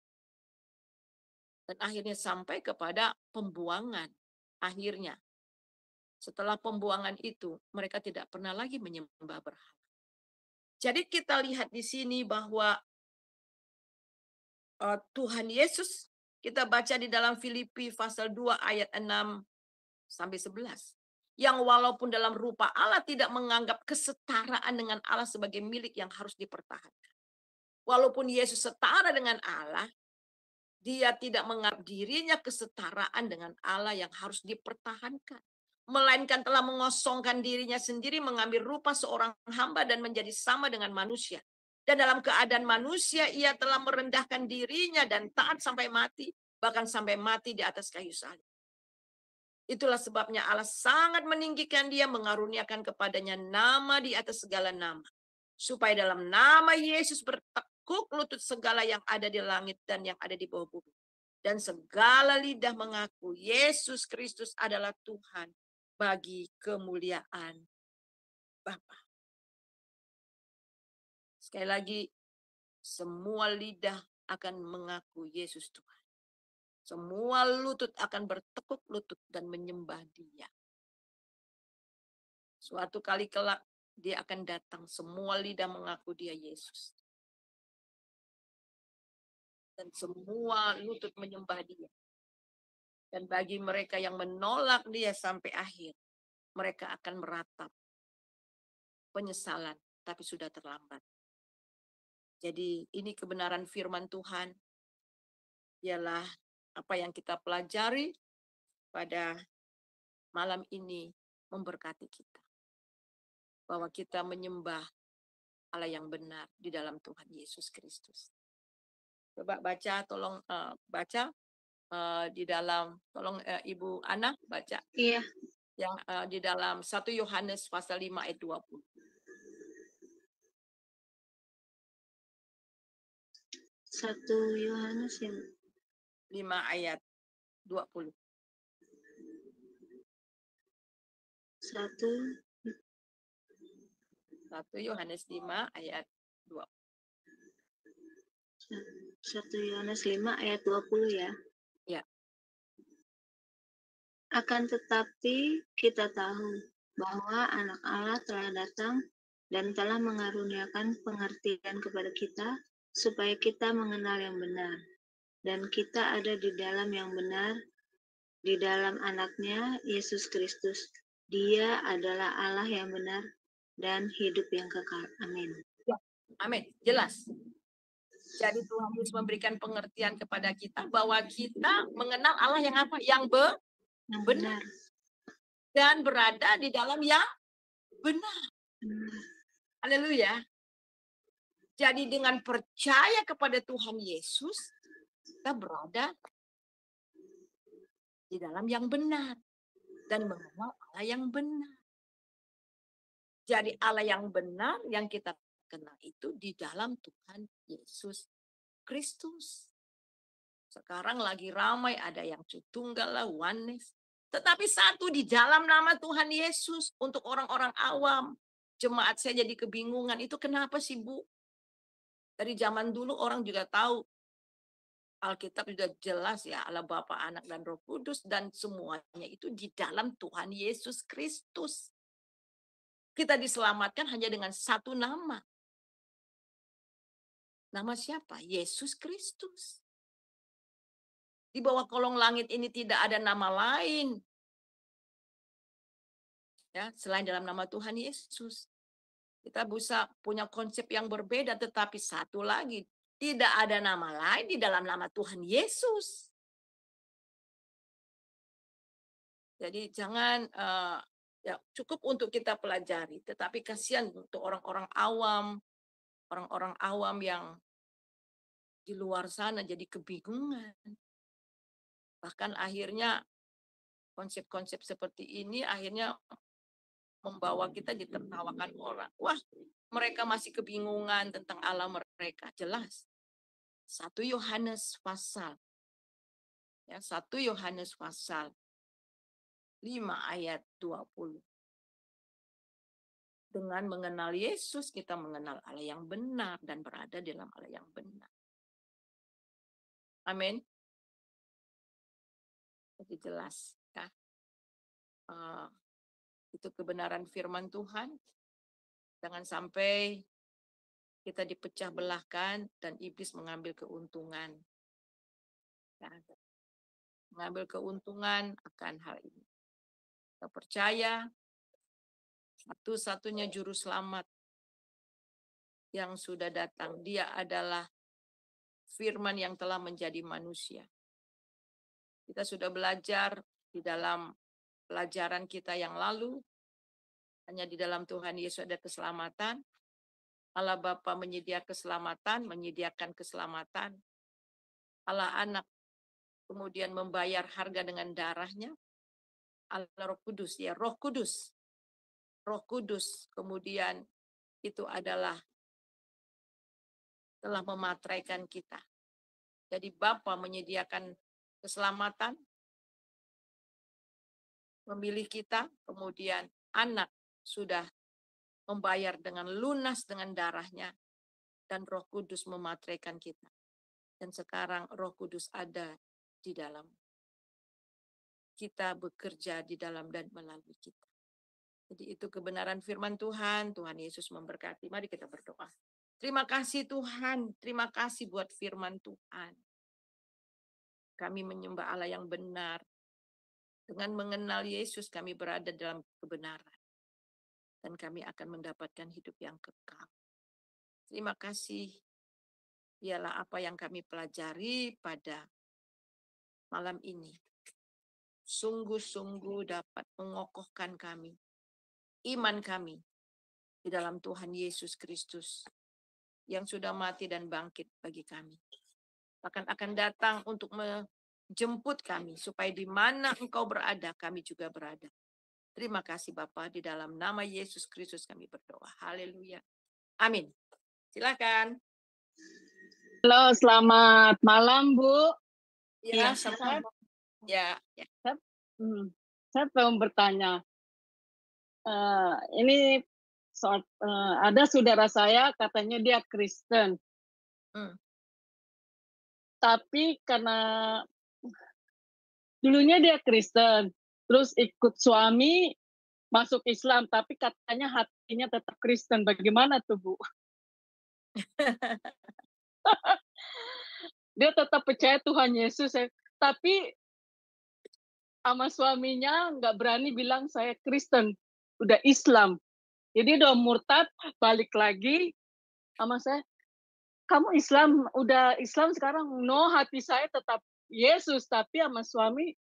Dan akhirnya sampai kepada pembuangan. Akhirnya, setelah pembuangan itu, mereka tidak pernah lagi menyembah berhala. Jadi kita lihat di sini bahwa Tuhan Yesus, kita baca di dalam Filipi pasal 2 ayat 6 sampai 11. Yang walaupun dalam rupa Allah tidak menganggap kesetaraan dengan Allah sebagai milik yang harus dipertahankan. Walaupun Yesus setara dengan Allah, dia tidak menganggap dirinya kesetaraan dengan Allah yang harus dipertahankan. Melainkan telah mengosongkan dirinya sendiri, mengambil rupa seorang hamba dan menjadi sama dengan manusia. Dan dalam keadaan manusia, ia telah merendahkan dirinya dan taat sampai mati, bahkan sampai mati di atas kayu salib. Itulah sebabnya Allah sangat meninggikan dia, mengaruniakan kepadanya nama di atas segala nama. Supaya dalam nama Yesus bertekuk lutut segala yang ada di langit dan yang ada di bawah bumi. Dan segala lidah mengaku Yesus Kristus adalah Tuhan bagi kemuliaan Bapa. Sekali lagi, semua lidah akan mengaku Yesus Tuhan. Semua lutut akan bertekuk lutut dan menyembah dia. Suatu kali kelak dia akan datang, semua lidah mengaku dia Yesus. Dan semua lutut menyembah dia. Dan bagi mereka yang menolak dia sampai akhir, mereka akan meratap penyesalan, tapi sudah terlambat. Jadi ini kebenaran firman Tuhan, ialah apa yang kita pelajari pada malam ini memberkati kita. Bahwa kita menyembah Allah yang benar di dalam Tuhan Yesus Kristus. Coba baca, tolong baca di dalam, tolong Ibu Ana baca. Iya. Yang di dalam 1 Yohanes pasal 5 ayat 20. 1 Yohanes yang 5 ayat 20. 1 Yohanes 5 ayat 20. 1 Yohanes 5 ayat 20 ya. Ya. Akan tetapi kita tahu bahwa anak Allah telah datang dan telah mengaruniakan pengertian kepada kita supaya kita mengenal yang benar. Dan kita ada di dalam yang benar, di dalam anaknya Yesus Kristus. Dia adalah Allah yang benar dan hidup yang kekal. Amin. Amin. Jelas. Jadi Tuhan Yesus memberikan pengertian kepada kita bahwa kita mengenal Allah yang apa? Yang benar. Dan berada di dalam yang benar. Haleluya. Jadi dengan percaya kepada Tuhan Yesus, kita berada di dalam yang benar. Dan mengenal Allah yang benar. Jadi Allah yang benar yang kita kenal itu di dalam Tuhan Yesus Kristus. Sekarang lagi ramai ada yang Tritunggal lah, oneness. Tetapi satu di dalam nama Tuhan Yesus untuk orang-orang awam. Jemaat saya jadi kebingungan, itu kenapa sih Bu? Dari zaman dulu orang juga tahu. Alkitab sudah jelas ya, Allah Bapa, Anak, dan Roh Kudus. Dan semuanya itu di dalam Tuhan Yesus Kristus. Kita diselamatkan hanya dengan satu nama. Nama siapa? Yesus Kristus. Di bawah kolong langit ini tidak ada nama lain. Ya, selain dalam nama Tuhan Yesus. Kita bisa punya konsep yang berbeda, tetapi satu lagi. Tidak ada nama lain di dalam nama Tuhan Yesus. Jadi jangan, ya cukup untuk kita pelajari. Tetapi kasihan untuk orang-orang awam yang di luar sana jadi kebingungan. Bahkan akhirnya konsep-konsep seperti ini akhirnya membawa kita ditertawakan orang. Wah, mereka masih kebingungan tentang Allah mereka. Jelas. 1 Yohanes pasal 5 ayat 20. Dengan mengenal Yesus, kita mengenal Allah yang benar dan berada dalam Allah yang benar. Amin. Jadi jelas, ya. Itu kebenaran firman Tuhan. Jangan sampai kita dipecah belahkan dan iblis mengambil keuntungan. Ya. Mengambil keuntungan akan hal ini. Kita percaya satu-satunya juru selamat yang sudah datang, dia adalah firman yang telah menjadi manusia. Kita sudah belajar di dalam pelajaran kita yang lalu, hanya di dalam Tuhan Yesus ada keselamatan. Allah Bapa menyediakan keselamatan. Allah Anak kemudian membayar harga dengan darahnya. Allah Roh Kudus, ya Roh Kudus. Roh Kudus kemudian itu adalah telah memateraikan kita. Jadi Bapa menyediakan keselamatan, memilih kita, kemudian Anak sudah membayar dengan lunas dengan darahnya, dan Roh Kudus memateraikan kita. Dan sekarang Roh Kudus ada di dalam kita, bekerja di dalam dan melalui kita. Jadi itu kebenaran firman Tuhan. Tuhan Yesus memberkati. Mari kita berdoa. Terima kasih Tuhan. Terima kasih buat firman Tuhan. Kami menyembah Allah yang benar. Dengan mengenal Yesus kami berada dalam kebenaran. Dan kami akan mendapatkan hidup yang kekal. Terima kasih. Ialah apa yang kami pelajari pada malam ini. Sungguh-sungguh dapat mengokohkan kami. Iman kami di dalam Tuhan Yesus Kristus yang sudah mati dan bangkit bagi kami. Bahkan akan datang untuk menjemput kami supaya di mana Engkau berada, kami juga berada. Terima kasih Bapa, di dalam nama Yesus Kristus kami berdoa. Haleluya. Amin. Silakan. Halo, selamat malam Bu. Ya, selamat. Ya. Saya mau bertanya. Ini soal, ada saudara saya katanya dia Kristen. Tapi karena dulunya dia Kristen, terus ikut suami masuk Islam, tapi katanya hatinya tetap Kristen. Bagaimana tuh Bu? Dia tetap percaya Tuhan Yesus, tapi sama suaminya nggak berani bilang saya Kristen, udah Islam. Jadi udah murtad, balik lagi sama saya. Kamu Islam, udah Islam sekarang. No, hati saya tetap Yesus, tapi sama suami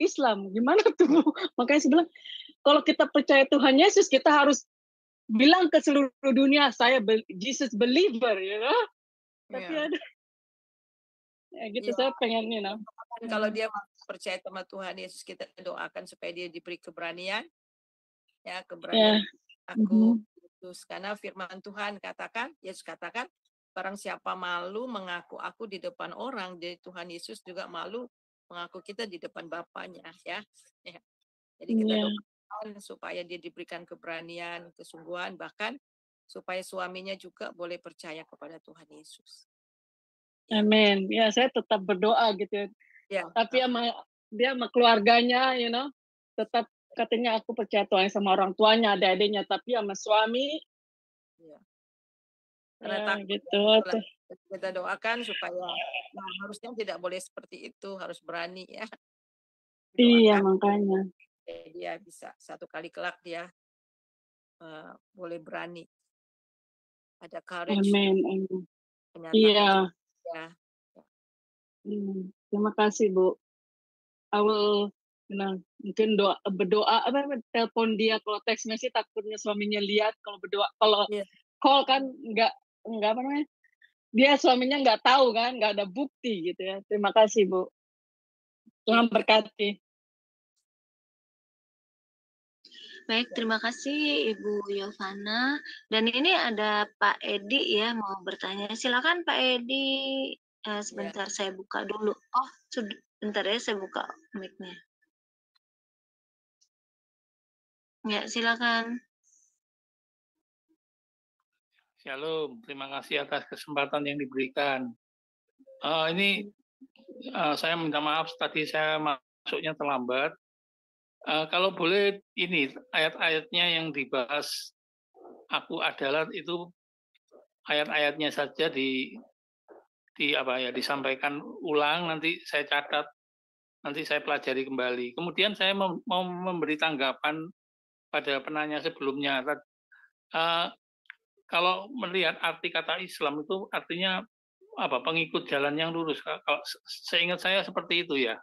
Islam. Gimana tuh? Makanya saya bilang, kalau kita percaya Tuhan Yesus, kita harus bilang ke seluruh dunia, saya Jesus believer, ya. Tapi ada, ya gitu, saya pengen, Kalau dia percaya sama Tuhan Yesus, kita doakan supaya dia diberi keberanian. Ya, keberanian aku Yesus. Karena firman Tuhan katakan, Yesus katakan, barang siapa malu mengaku aku di depan orang, jadi Tuhan Yesus juga malu mengaku kita di depan Bapaknya, ya. Jadi kita doakan supaya dia diberikan keberanian, kesungguhan, bahkan supaya suaminya juga boleh percaya kepada Tuhan Yesus. Amin. Ya, saya tetap berdoa gitu. Ya. Tapi dia sama keluarganya, tetap katanya aku percaya Tuhan sama orang tuanya, adik-adiknya, tapi sama suami. Karena gitu. Kita doakan supaya harusnya tidak boleh seperti itu, harus berani ya. Iya, makanya. Dia bisa satu kali kelak dia boleh berani. Ada courage. Amin. Iya. Ya. Terima kasih Bu. I will mungkin berdoa telepon dia, kalau teks message takutnya suaminya lihat, kalau berdoa, kalau call kan nggak apa namanya, dia suaminya nggak tahu kan, nggak ada bukti gitu ya. Terima kasih Bu. Tuhan berkati. Baik, terima kasih Ibu Yovana. Dan ini ada Pak Edi ya mau bertanya. Silakan Pak Edi. Sebentar saya buka dulu. Oh, bentar ya saya buka mic-nya. Ya, silakan. Shalom, terima kasih atas kesempatan yang diberikan. Ini saya minta maaf tadi saya masuknya terlambat. Kalau boleh ini ayat-ayatnya yang dibahas aku adalah itu ayat-ayatnya saja disampaikan ulang, nanti saya catat, nanti saya pelajari kembali. Kemudian saya mau memberi tanggapan pada penanya sebelumnya. Kalau melihat arti kata Islam itu artinya apa? Pengikut jalan yang lurus. Kalau seingat saya seperti itu ya.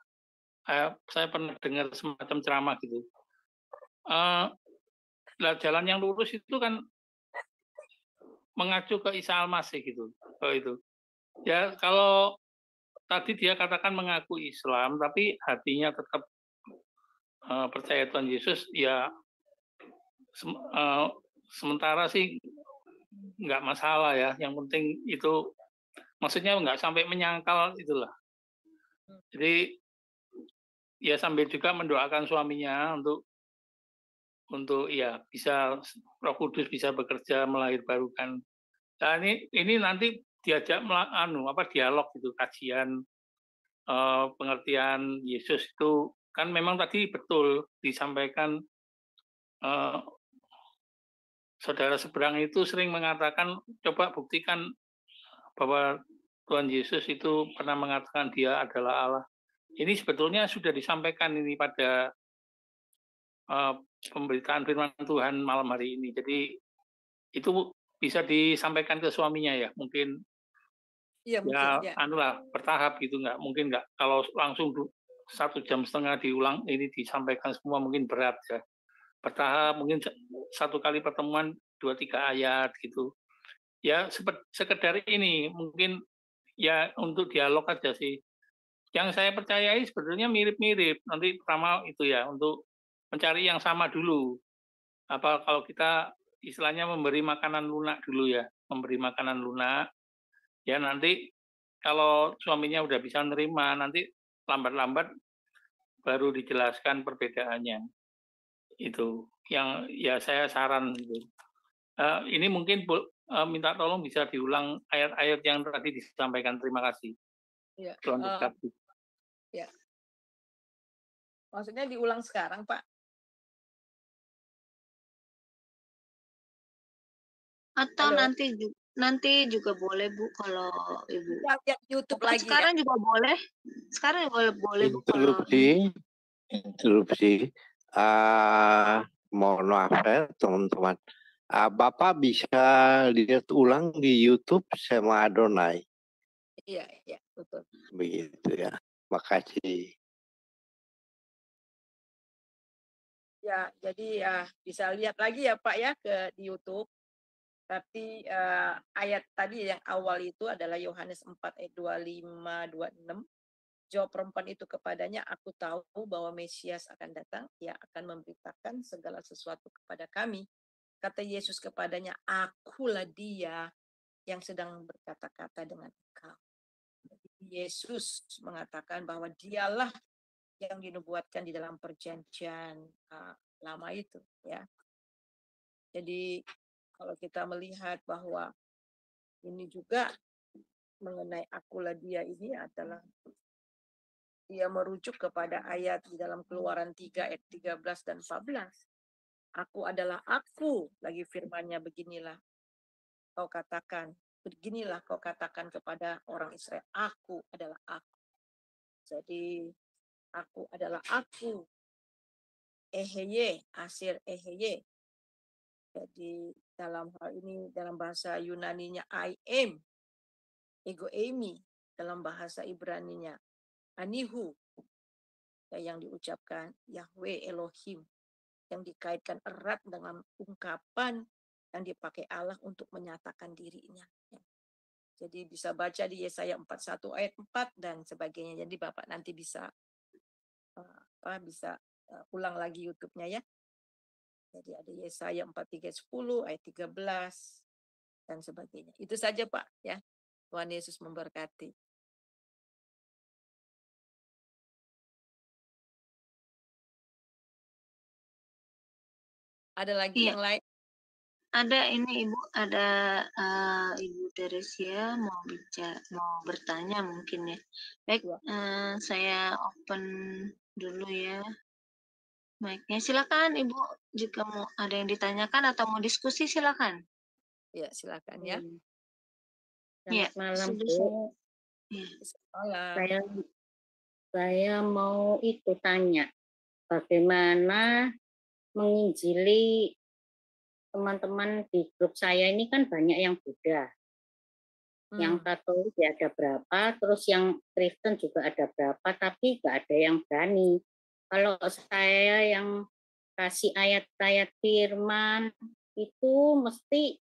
Saya pernah dengar semacam ceramah gitu. Jalan yang lurus itu kan mengacu ke Isa Al-Masih gitu. Itu. Ya kalau tadi dia katakan mengaku Islam, tapi hatinya tetap percaya Tuhan Yesus, ya sementara sih nggak masalah ya. Yang penting itu maksudnya nggak sampai menyangkal itulah. Jadi ya sambil juga mendoakan suaminya untuk ya bisa Roh Kudus bisa bekerja melahirbarukan. Nah ini nanti diajak dialog gitu, kajian pengertian Yesus itu kan memang tadi betul disampaikan saudara seberang itu sering mengatakan coba buktikan bahwa Tuhan Yesus itu pernah mengatakan dia adalah Allah. Ini sebetulnya sudah disampaikan ini pada pemberitaan firman Tuhan malam hari ini. Jadi itu bisa disampaikan ke suaminya ya, mungkin Iya, mungkin, ya. Bertahap gitu, nggak kalau langsung 1,5 jam diulang ini disampaikan semua mungkin berat ya. Bertahap mungkin satu kali pertemuan 2-3 ayat gitu. Ya sekedar ini mungkin ya untuk dialog aja sih. Yang saya percayai sebetulnya mirip-mirip. Nanti pertama itu ya untuk mencari yang sama dulu. Apa kalau kita istilahnya memberi makanan lunak dulu ya, memberi makanan lunak. Ya nanti kalau suaminya udah bisa nerima, nanti lambat-lambat baru dijelaskan perbedaannya. Itu yang ya saya saran gitu. Ini mungkin minta tolong bisa diulang ayat-ayat yang tadi disampaikan. Terima kasih. Ya. Tuhan berkati. Ya. Maksudnya diulang sekarang, Pak? Atau nanti juga boleh Bu kalau Ibu. Lihat YouTube lagi. Sekarang juga boleh. Sekarang boleh Bu kalau interupsi. Mohon maaf ya teman-teman. Bapak bisa lihat ulang di YouTube sama Adonai. Iya, betul. Begitu ya. Makasih. Ya, jadi ya bisa lihat lagi ya Pak ya di YouTube. Tapi ayat tadi yang awal itu adalah Yohanes 4 ayat 25-26. Jawab perempuan itu kepadanya, aku tahu bahwa Mesias akan datang, ia akan memberitakan segala sesuatu kepada kami. Kata Yesus kepadanya, akulah dia yang sedang berkata-kata dengan engkau. Yesus mengatakan bahwa dialah yang dinubuatkan di dalam perjanjian lama itu, ya. Jadi kalau kita melihat bahwa ini juga mengenai akulah dia ini adalah dia merujuk kepada ayat di dalam Keluaran 3 ayat 13 dan 14. Aku adalah aku, lagi firman-Nya beginilah kau katakan, beginilah kau katakan kepada orang Israel, aku adalah aku. Jadi aku adalah aku, eheye, asir eheye. Jadi dalam hal ini dalam bahasa Yunaninya I am, ego eimi, dalam bahasa Ibraninya anihu, yang diucapkan Yahweh Elohim, yang dikaitkan erat dengan ungkapan yang dipakai Allah untuk menyatakan dirinya. Jadi bisa baca di Yesaya 41 ayat 4 dan sebagainya. Jadi Bapak nanti bisa ulang lagi YouTube-nya ya. Jadi ada Yesaya 43:10 ayat 13 dan sebagainya. Itu saja Pak ya. Tuhan Yesus memberkati. Ada lagi Iya, yang lain? ada ini Ibu, ada Ibu Teresia mau bertanya mungkin ya. Baik, Ya. saya open dulu ya mic-nya. Silakan Ibu, jika mau ada yang ditanyakan atau mau diskusi silakan. Ya, silakan ya. Ya, Selamat malam, sudah Bu. ya. Malam. Saya mau itu tanya, bagaimana menginjili teman-teman di grup saya ini kan banyak yang Buddha, yang Katolik ya ada berapa, terus yang Kristen juga ada berapa, tapi nggak ada yang berani. Kalau saya yang kasih ayat-ayat firman itu mesti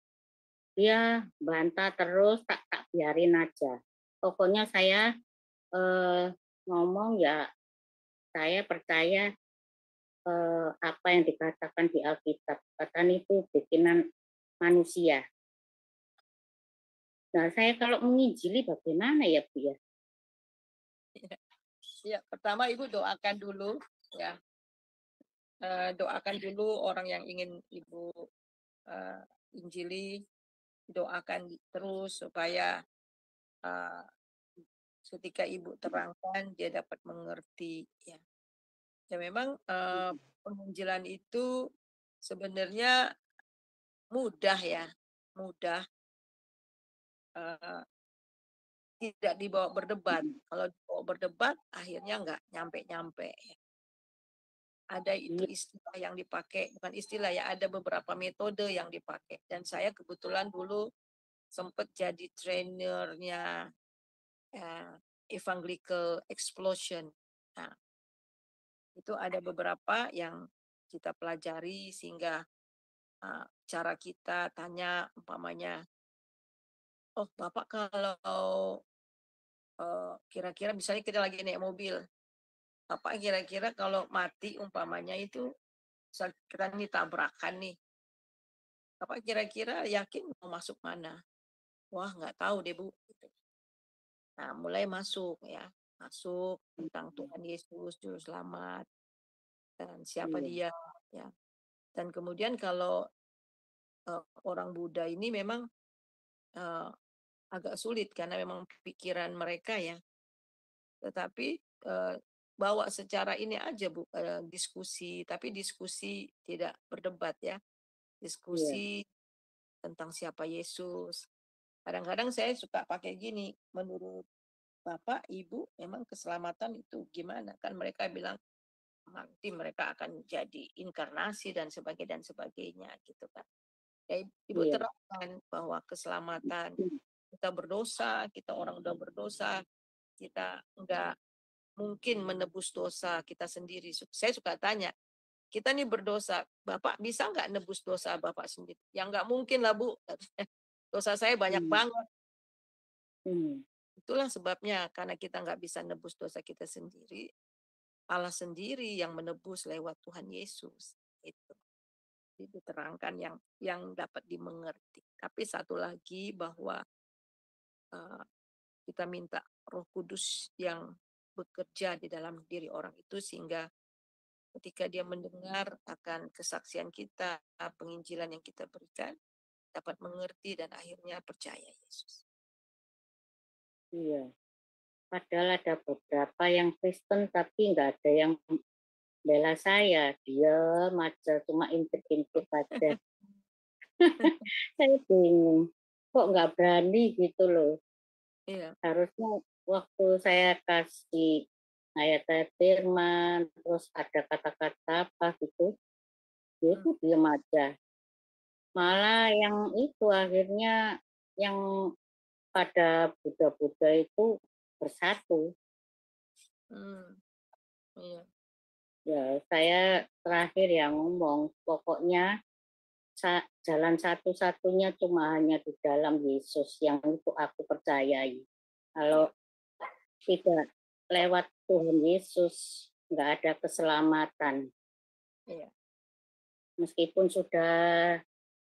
dia bantah terus, tak biarin aja. Pokoknya saya ngomong ya, saya percaya apa yang dikatakan di Alkitab. Katakan itu bikinan manusia. Nah, saya kalau menginjili bagaimana ya, Bu ya? Ya, pertama Ibu doakan dulu ya. Doakan dulu orang yang ingin Ibu injili, doakan terus supaya ketika Ibu terangkan dia dapat mengerti ya. Ya memang penginjilan itu sebenarnya mudah ya, mudah, tidak dibawa berdebat. Kalau dibawa berdebat akhirnya nggak nyampe-nyampe ya. Ada itu istilah yang dipakai, bukan istilah ya, ada beberapa metode yang dipakai. Dan saya kebetulan dulu sempat jadi trainernya Evangelical Explosion. Nah, itu ada beberapa yang kita pelajari sehingga cara kita tanya umpamanya, oh Bapak kalau kira-kira misalnya kita lagi naik mobil, Bapak kira-kira kalau mati umpamanya itu kita nih tabrakan nih, Bapak kira-kira yakin mau masuk mana? Wah nggak tahu deh Bu. Gitu. Nah mulai masuk ya, masuk tentang Tuhan Yesus Juru Selamat dan siapa dia ya. Dan kemudian kalau orang Buddha ini memang agak sulit karena memang pikiran mereka ya. Tetapi bawa secara ini aja Bu, diskusi, tapi diskusi tidak berdebat ya. Diskusi tentang siapa Yesus. Kadang-kadang saya suka pakai gini, menurut Bapak, Ibu, memang keselamatan itu gimana? Kan mereka bilang nanti mereka akan jadi inkarnasi dan sebagainya gitu kan. Ya, Ibu terangkan bahwa keselamatan kita berdosa, kita orang udah berdosa, kita enggak mungkin menebus dosa kita sendiri. Saya suka tanya, kita nih berdosa, Bapak bisa nggak nebus dosa Bapak sendiri? Ya nggak mungkin lah Bu, dosa saya banyak banget. Itulah sebabnya, karena kita nggak bisa nebus dosa kita sendiri, Allah sendiri yang menebus lewat Tuhan Yesus. Itu diterangkan yang dapat dimengerti. Tapi satu lagi bahwa kita minta Roh Kudus yang bekerja di dalam diri orang itu sehingga ketika dia mendengar akan kesaksian kita, penginjilan yang kita berikan, dapat mengerti dan akhirnya percaya Yesus. Iya. Padahal ada beberapa yang Kristen tapi nggak ada yang bela saya. Dia aja, cuma intip-intip aja. Saya bingung. Kok nggak berani gitu loh. Iya. Harusnya waktu saya kasih ayat-ayat firman, terus ada kata-kata apa gitu, dia itu diam aja. Malah yang itu akhirnya yang pada Buddha-Buddha itu bersatu. Iya. Ya, saya terakhir yang ngomong, pokoknya jalan satu-satunya cuma hanya di dalam Yesus yang itu aku percayai. Kalau tidak lewat Tuhan Yesus, nggak ada keselamatan. Iya. Meskipun sudah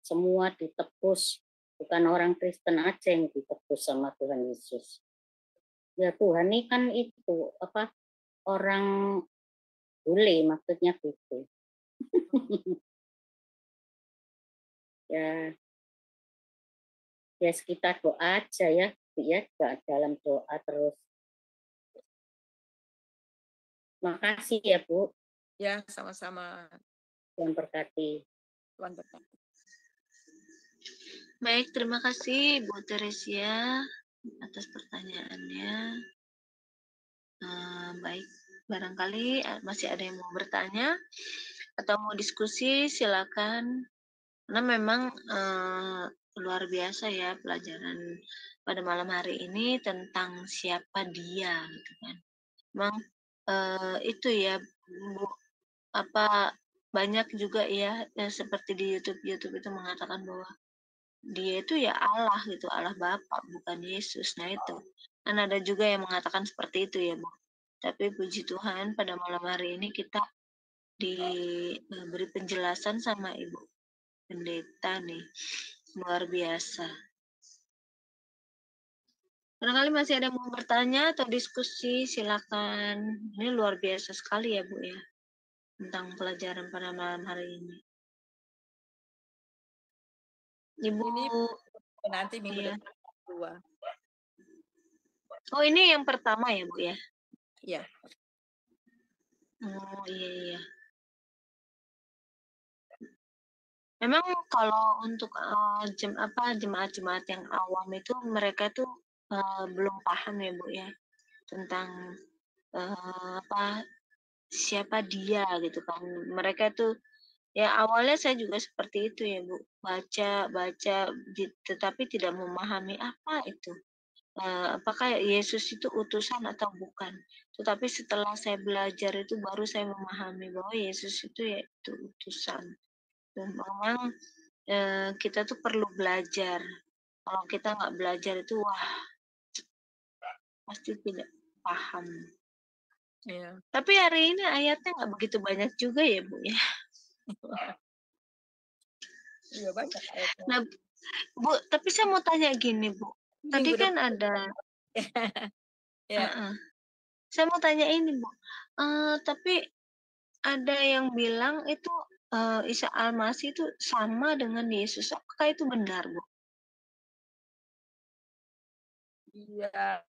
semua ditebus, bukan orang Kristen aja yang ditebus sama Tuhan Yesus. Ya Tuhan ini kan itu apa orang bule maksudnya gitu. Ya, ya kita doa aja ya, Bu, ya, dalam doa terus. Makasih ya, Bu. Ya, sama-sama. Tuhan berkati. Tuhan berkati. Baik, terima kasih Bu Teresia atas pertanyaannya. Baik, barangkali masih ada yang mau bertanya atau mau diskusi, silakan. Karena memang luar biasa ya pelajaran pada malam hari ini tentang siapa dia, gitu kan. Memang itu ya, Bu, apa banyak juga ya seperti di YouTube itu mengatakan bahwa dia itu ya Allah gitu, Allah Bapa, bukan Yesus. Nah itu, kan ada juga yang mengatakan seperti itu ya, Bu. Tapi puji Tuhan pada malam hari ini kita diberi penjelasan sama Ibu Pendeta nih, luar biasa. Barangkali masih ada yang mau bertanya atau diskusi, silakan. Ini luar biasa sekali ya, Bu ya, tentang pelajaran pada malam hari ini. Ibu, Ini nanti minggu iya. depan kedua. Oh, ini yang pertama ya, Bu ya? Iya. Oh, iya. Memang kalau untuk jemaat-jemaat yang awam itu mereka tuh belum paham ya, Bu ya, tentang siapa dia gitu kan. Mereka tuh ya awalnya saya juga seperti itu ya, Bu. Baca tetapi tidak memahami apa itu. Apakah Yesus itu utusan atau bukan. Tetapi setelah saya belajar itu baru saya memahami bahwa Yesus itu yaitu utusan. Dan memang kita tuh perlu belajar. Kalau kita nggak belajar itu wah pasti tidak paham. Iya. Tapi hari ini ayatnya nggak begitu banyak juga ya, Bu ya. Iya, banyak ayatnya. Nah, Bu, tapi saya mau tanya gini, Bu. Tadi Minggu kan depan. ada Ya. saya mau tanya ini, Bu. Tapi ada yang bilang itu Isa Al-Masih itu sama dengan Yesus. Apakah itu benar, Bu? Iya.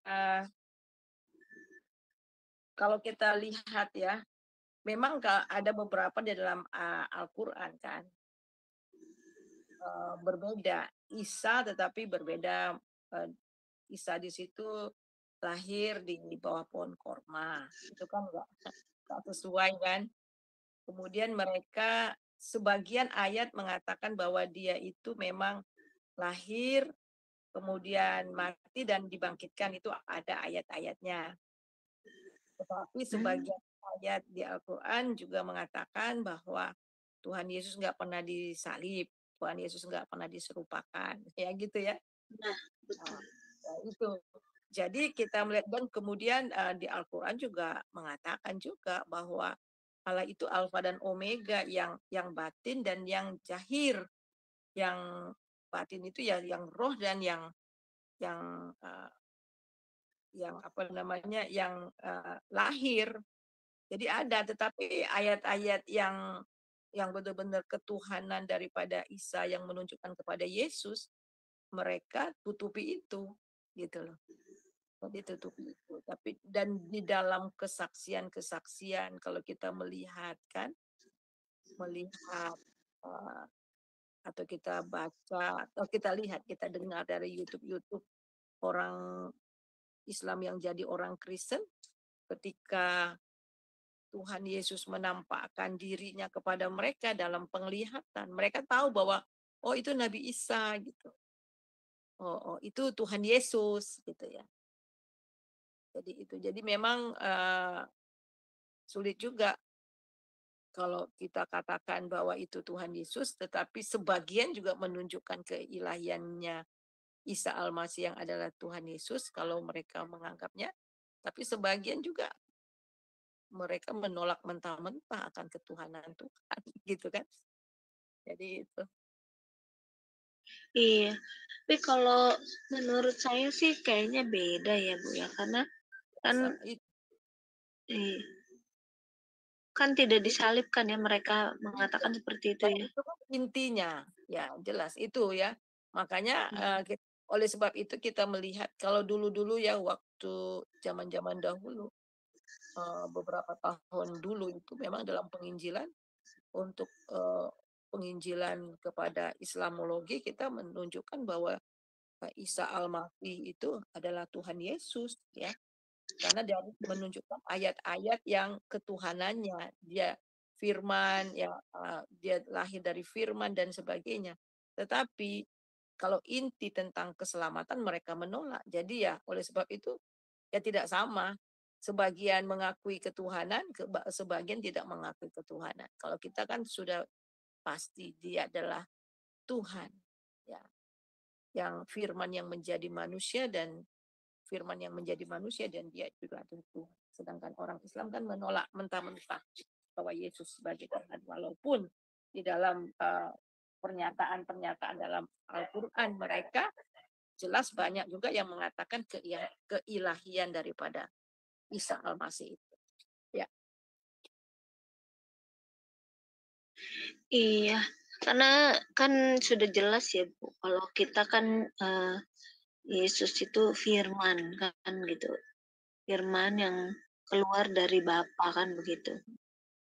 Kalau kita lihat ya, memang ada beberapa di dalam Al-Quran kan berbeda. Isa tetapi berbeda. Isa di situ lahir di bawah pohon korma. Itu kan nggak sesuai kan. Kemudian mereka sebagian ayat mengatakan bahwa dia itu memang lahir, kemudian mati dan dibangkitkan, itu ada ayat-ayatnya. Tetapi sebagian ayat di Al-Quran juga mengatakan bahwa Tuhan Yesus nggak pernah disalib, Tuhan Yesus nggak pernah diserupakan, ya gitu ya. Nah, betul. Nah, itu. Jadi kita melihat dan kemudian di Al-Quran juga mengatakan juga bahwa Allah itu Alfa dan Omega, yang batin dan yang zahir. Yang batin itu ya yang roh dan yang apa namanya yang lahir. Jadi ada, tetapi ayat-ayat yang benar-benar ketuhanan daripada Isa yang menunjukkan kepada Yesus, mereka tutupi itu, gitu loh. Jadi tutupi itu. Tapi dan di dalam kesaksian kalau kita melihat atau kita baca atau kita lihat, kita dengar dari YouTube orang Islam yang jadi orang Kristen, ketika Tuhan Yesus menampakkan dirinya kepada mereka dalam penglihatan, mereka tahu bahwa oh itu Nabi Isa gitu. Oh itu Tuhan Yesus gitu ya. Jadi memang sulit juga kalau kita katakan bahwa itu Tuhan Yesus, tetapi sebagian juga menunjukkan keilahiannya Isa Al-Masih yang adalah Tuhan Yesus kalau mereka menganggapnya, tapi sebagian juga mereka menolak mentah-mentah akan ketuhanan Tuhan, gitu kan? Jadi itu. Iya. Tapi kalau menurut saya sih kayaknya beda ya, Bu ya. Karena kan kan tidak disalibkan ya, mereka mengatakan seperti itu Dan ya. itu kan intinya, ya jelas itu ya. Makanya oleh sebab itu kita melihat kalau dulu-dulu ya waktu zaman-zaman dahulu beberapa tahun dulu itu memang dalam penginjilan untuk penginjilan kepada Islamologi kita menunjukkan bahwa Isa Al-Masih itu adalah Tuhan Yesus ya. Karena dia menunjukkan ayat-ayat yang ketuhanannya, dia firman ya, dia lahir dari firman dan sebagainya. Tetapi kalau inti tentang keselamatan mereka menolak. Jadi ya oleh sebab itu ya tidak sama. Sebagian mengakui ketuhanan, sebagian tidak mengakui ketuhanan. Kalau kita kan sudah pasti dia adalah Tuhan ya, yang firman yang menjadi manusia dan firman yang menjadi manusia dan dia juga adalah Tuhan. Sedangkan orang Islam kan menolak mentah-mentah bahwa Yesus sebagai Tuhan. Walaupun di dalam pernyataan-pernyataan dalam Al-Quran mereka jelas banyak juga yang mengatakan keilahian daripada Isa Al-Masih itu. Ya. Iya, karena kan sudah jelas ya Bu, kalau kita kan Yesus itu firman kan gitu. Firman yang keluar dari Bapa kan begitu.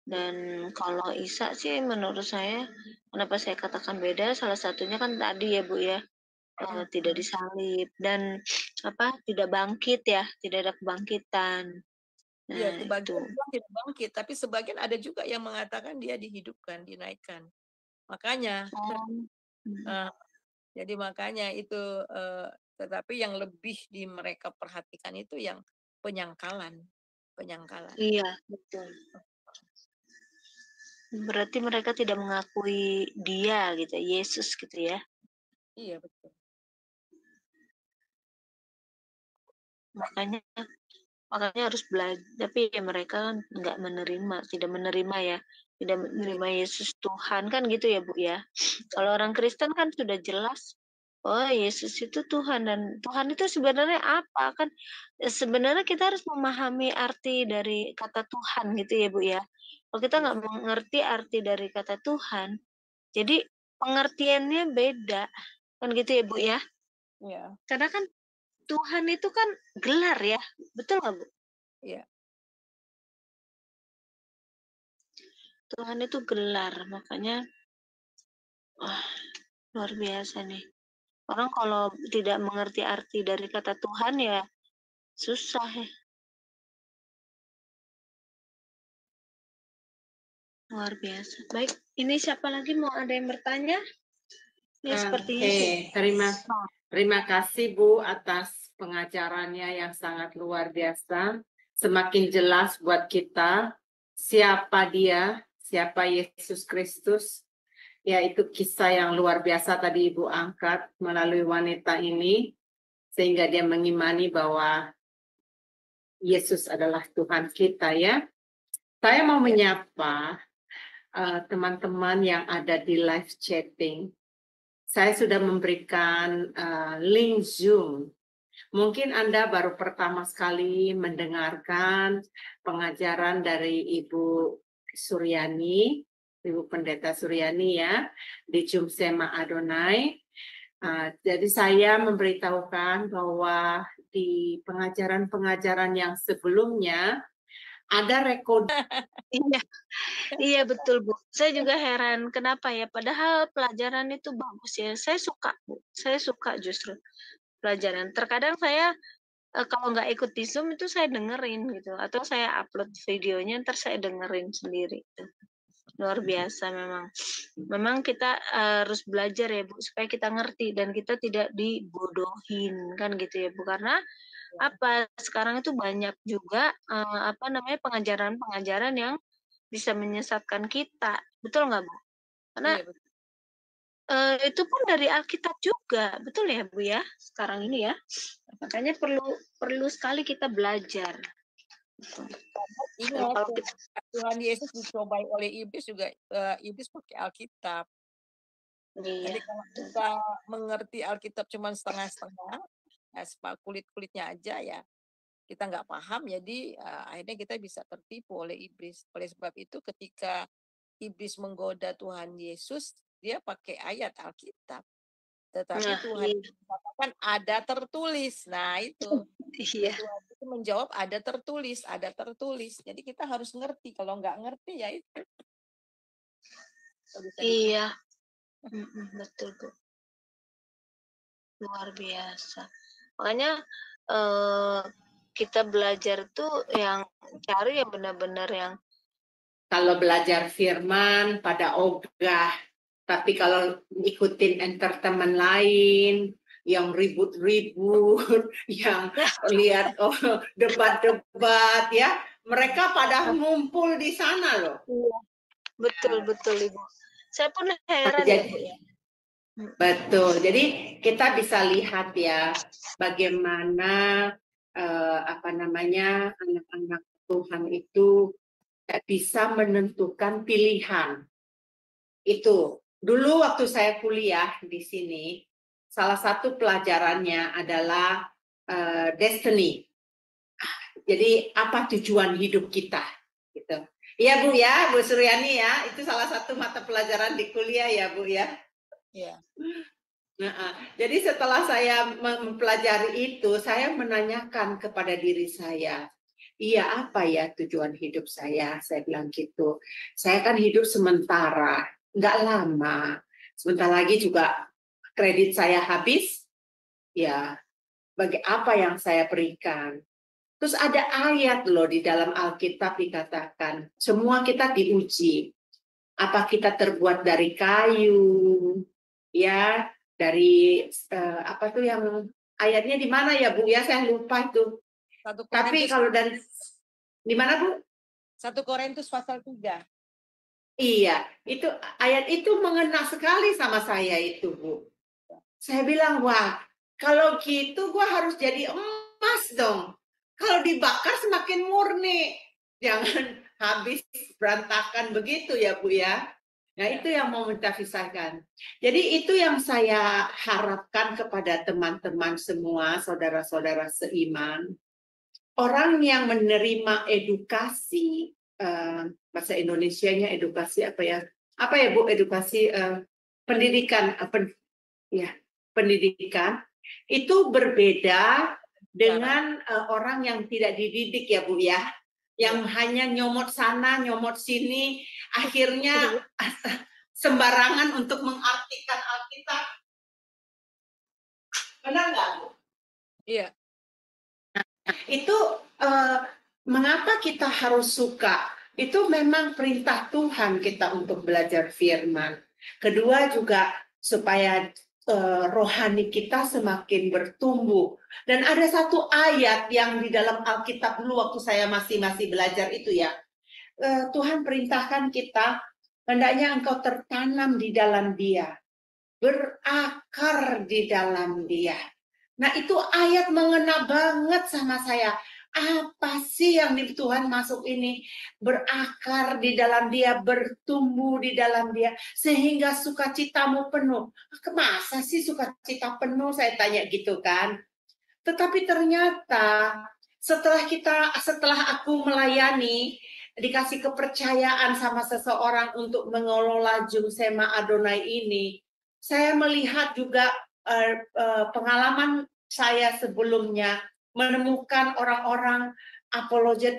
Dan kalau Isa sih menurut saya, kenapa saya katakan beda, salah satunya kan tadi ya Bu ya, tidak disalib dan tidak bangkit ya, tidak ada kebangkitan. Iya, Nah, itu. sebagian bilang tidak bangkit, tapi sebagian ada juga yang mengatakan dia dihidupkan, dinaikkan. Makanya, jadi makanya itu, tetapi yang lebih di mereka perhatikan itu yang penyangkalan. Iya, betul. Berarti mereka tidak mengakui dia gitu, Yesus gitu ya. Iya, betul. Makanya harus belajar, tapi ya mereka kan tidak menerima ya, tidak menerima Yesus Tuhan kan gitu ya Bu ya. Kalau orang Kristen kan sudah jelas, oh Yesus itu Tuhan, dan Tuhan itu sebenarnya apa kan? Sebenarnya kita harus memahami arti dari kata Tuhan gitu ya Bu ya. Kalau kita nggak mengerti arti dari kata Tuhan, jadi pengertiannya beda kan gitu ya Bu ya. Iya. Karena kan Tuhan itu kan gelar ya, betul nggak Bu? Iya. Tuhan itu gelar, makanya luar biasa nih. Orang kalau tidak mengerti arti dari kata Tuhan ya susah ya. Luar biasa. Baik, ini siapa lagi mau ada yang bertanya? Ya sepertinya sih. Terima kasih Bu atas pengajarannya yang sangat luar biasa. Semakin jelas buat kita siapa dia, siapa Yesus Kristus. Ya, itu kisah yang luar biasa tadi Ibu angkat melalui wanita ini, sehingga dia mengimani bahwa Yesus adalah Tuhan kita ya. Saya mau menyapa teman-teman yang ada di live chatting. Saya sudah memberikan link Zoom. Mungkin Anda baru pertama sekali mendengarkan pengajaran dari Ibu Suryani, Ibu Pendeta Suryani ya, di Jumsema Adonai. Jadi saya memberitahukan bahwa di pengajaran-pengajaran yang sebelumnya ada rekod. Iya betul Bu. Saya juga heran kenapa ya. Padahal pelajaran itu bagus ya. Saya suka Bu. Saya suka justru pelajaran. Terkadang saya kalau nggak ikut di Zoom itu saya dengerin gitu. Atau saya upload videonya ntar saya dengerin sendiri. Luar biasa memang. Memang kita harus belajar ya Bu supaya kita ngerti dan kita tidak dibodohin kan gitu ya Bu. Karena sekarang itu banyak juga pengajaran-pengajaran yang bisa menyesatkan kita, betul nggak Bu? Karena itu pun dari Alkitab juga, betul ya Bu ya? Sekarang ini ya, makanya perlu sekali kita belajar. Ingat, Tuhan Yesus dicobai oleh iblis juga, iblis pakai Alkitab. Iya. Jadi kalau kita mengerti Alkitab cuma setengah-setengah, kulit-kulitnya aja ya, kita nggak paham, jadi akhirnya kita bisa tertipu oleh iblis. Oleh sebab itu ketika iblis menggoda Tuhan Yesus, dia pakai ayat Alkitab. Tetapi Nah, Tuhan iya. katakan ada tertulis. Nah itu. Iya. Tuhan itu menjawab ada tertulis, ada tertulis. Jadi kita harus ngerti. Kalau nggak ngerti ya itu. Iya. Betul, Bu. Luar biasa. Makanya kita belajar tuh yang cari yang benar-benar yang Kalau belajar firman pada ogah, tapi kalau ikutin entertainment lain, yang ribut-ribut, yang lihat debat-debat ya, mereka pada ngumpul di sana loh. betul Ibu. Saya pun heran ya Bu ya. Betul. Jadi kita bisa lihat ya bagaimana anak-anak Tuhan itu bisa menentukan pilihan. Itu dulu waktu saya kuliah di sini, salah satu pelajarannya adalah destiny. Jadi apa tujuan hidup kita? Gitu. Iya Bu ya, Bu Suryani ya, itu salah satu mata pelajaran di kuliah ya Bu ya. Iya. Nah, jadi setelah saya mempelajari itu, saya menanyakan kepada diri saya, iya apa ya tujuan hidup saya? Saya bilang gitu. Saya kan hidup sementara, nggak lama. Sebentar lagi juga kredit saya habis, ya bagi apa yang saya berikan? Terus ada ayat loh di dalam Alkitab dikatakan, semua kita diuji. Apa kita terbuat dari kayu, ya, dari apa tuh yang ayatnya di mana ya Bu ya, saya lupa itu. Tapi kalau dari di mana Bu? 1 Korintus pasal 3. Iya, itu ayat itu mengena sekali sama saya itu Bu. Saya bilang, wah kalau gitu gua harus jadi emas dong. Kalau dibakar semakin murni, jangan habis berantakan begitu ya Bu ya. Nah itu yang mau kita pisahkan. Jadi itu yang saya harapkan kepada teman-teman semua, saudara-saudara seiman. Orang yang menerima edukasi, bahasa Indonesianya edukasi apa ya? Apa ya Bu edukasi pendidikan, pendidikan itu berbeda dengan orang yang tidak dididik ya Bu ya. Yang hanya nyomot sana, nyomot sini, akhirnya sembarangan untuk mengartikan Alkitab. Benar nggak, Bu? Iya. Itu mengapa kita harus suka? Itu memang perintah Tuhan kita untuk belajar firman. Kedua juga supaya rohani kita semakin bertumbuh. Dan ada satu ayat yang di dalam Alkitab dulu waktu saya masih belajar itu ya. Tuhan perintahkan kita, hendaknya engkau tertanam di dalam Dia, berakar di dalam Dia. Nah itu ayat mengena banget sama saya. Apa sih yang di Tuhan masuk ini? Berakar di dalam Dia, bertumbuh di dalam Dia, sehingga sukacitamu penuh. Masa sih sukacita penuh? Saya tanya gitu kan. Tetapi ternyata setelah aku melayani, dikasih kepercayaan sama seseorang untuk mengelola Jumsema Adonai ini, saya melihat juga pengalaman saya sebelumnya menemukan orang-orang apologet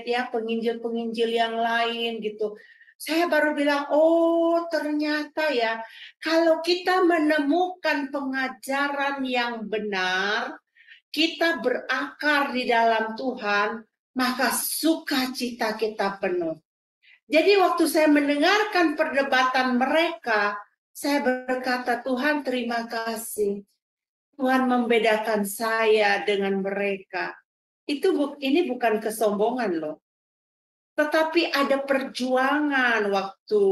ya, penginjil yang lain gitu. Saya baru bilang, oh ternyata ya, kalau kita menemukan pengajaran yang benar, kita berakar di dalam Tuhan, maka sukacita kita penuh. Jadi waktu saya mendengarkan perdebatan mereka, saya berkata, Tuhan terima kasih. Tuhan membedakan saya dengan mereka. Ini bukan kesombongan loh. Tetapi ada perjuangan waktu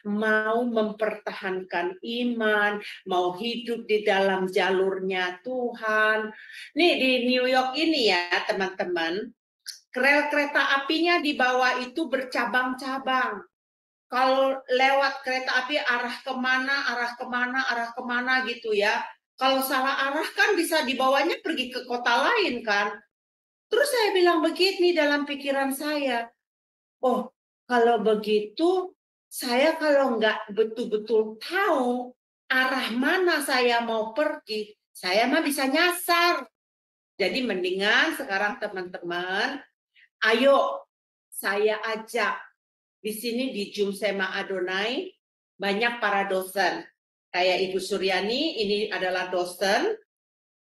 mau mempertahankan iman, mau hidup di dalam jalurnya Tuhan. Nih di New York ini ya teman-teman, rel kereta apinya di bawah itu bercabang-cabang. Kalau lewat kereta api arah kemana gitu ya. Kalau salah arah kan bisa dibawanya pergi ke kota lain kan. Terus saya bilang begini dalam pikiran saya, oh kalau begitu, saya kalau nggak betul-betul tahu arah mana saya mau pergi, saya mah bisa nyasar. Jadi mendingan sekarang teman-teman, ayo saya ajak di sini di Jumsema Adonai, banyak para dosen. Kayak Ibu Suryani, ini adalah dosen,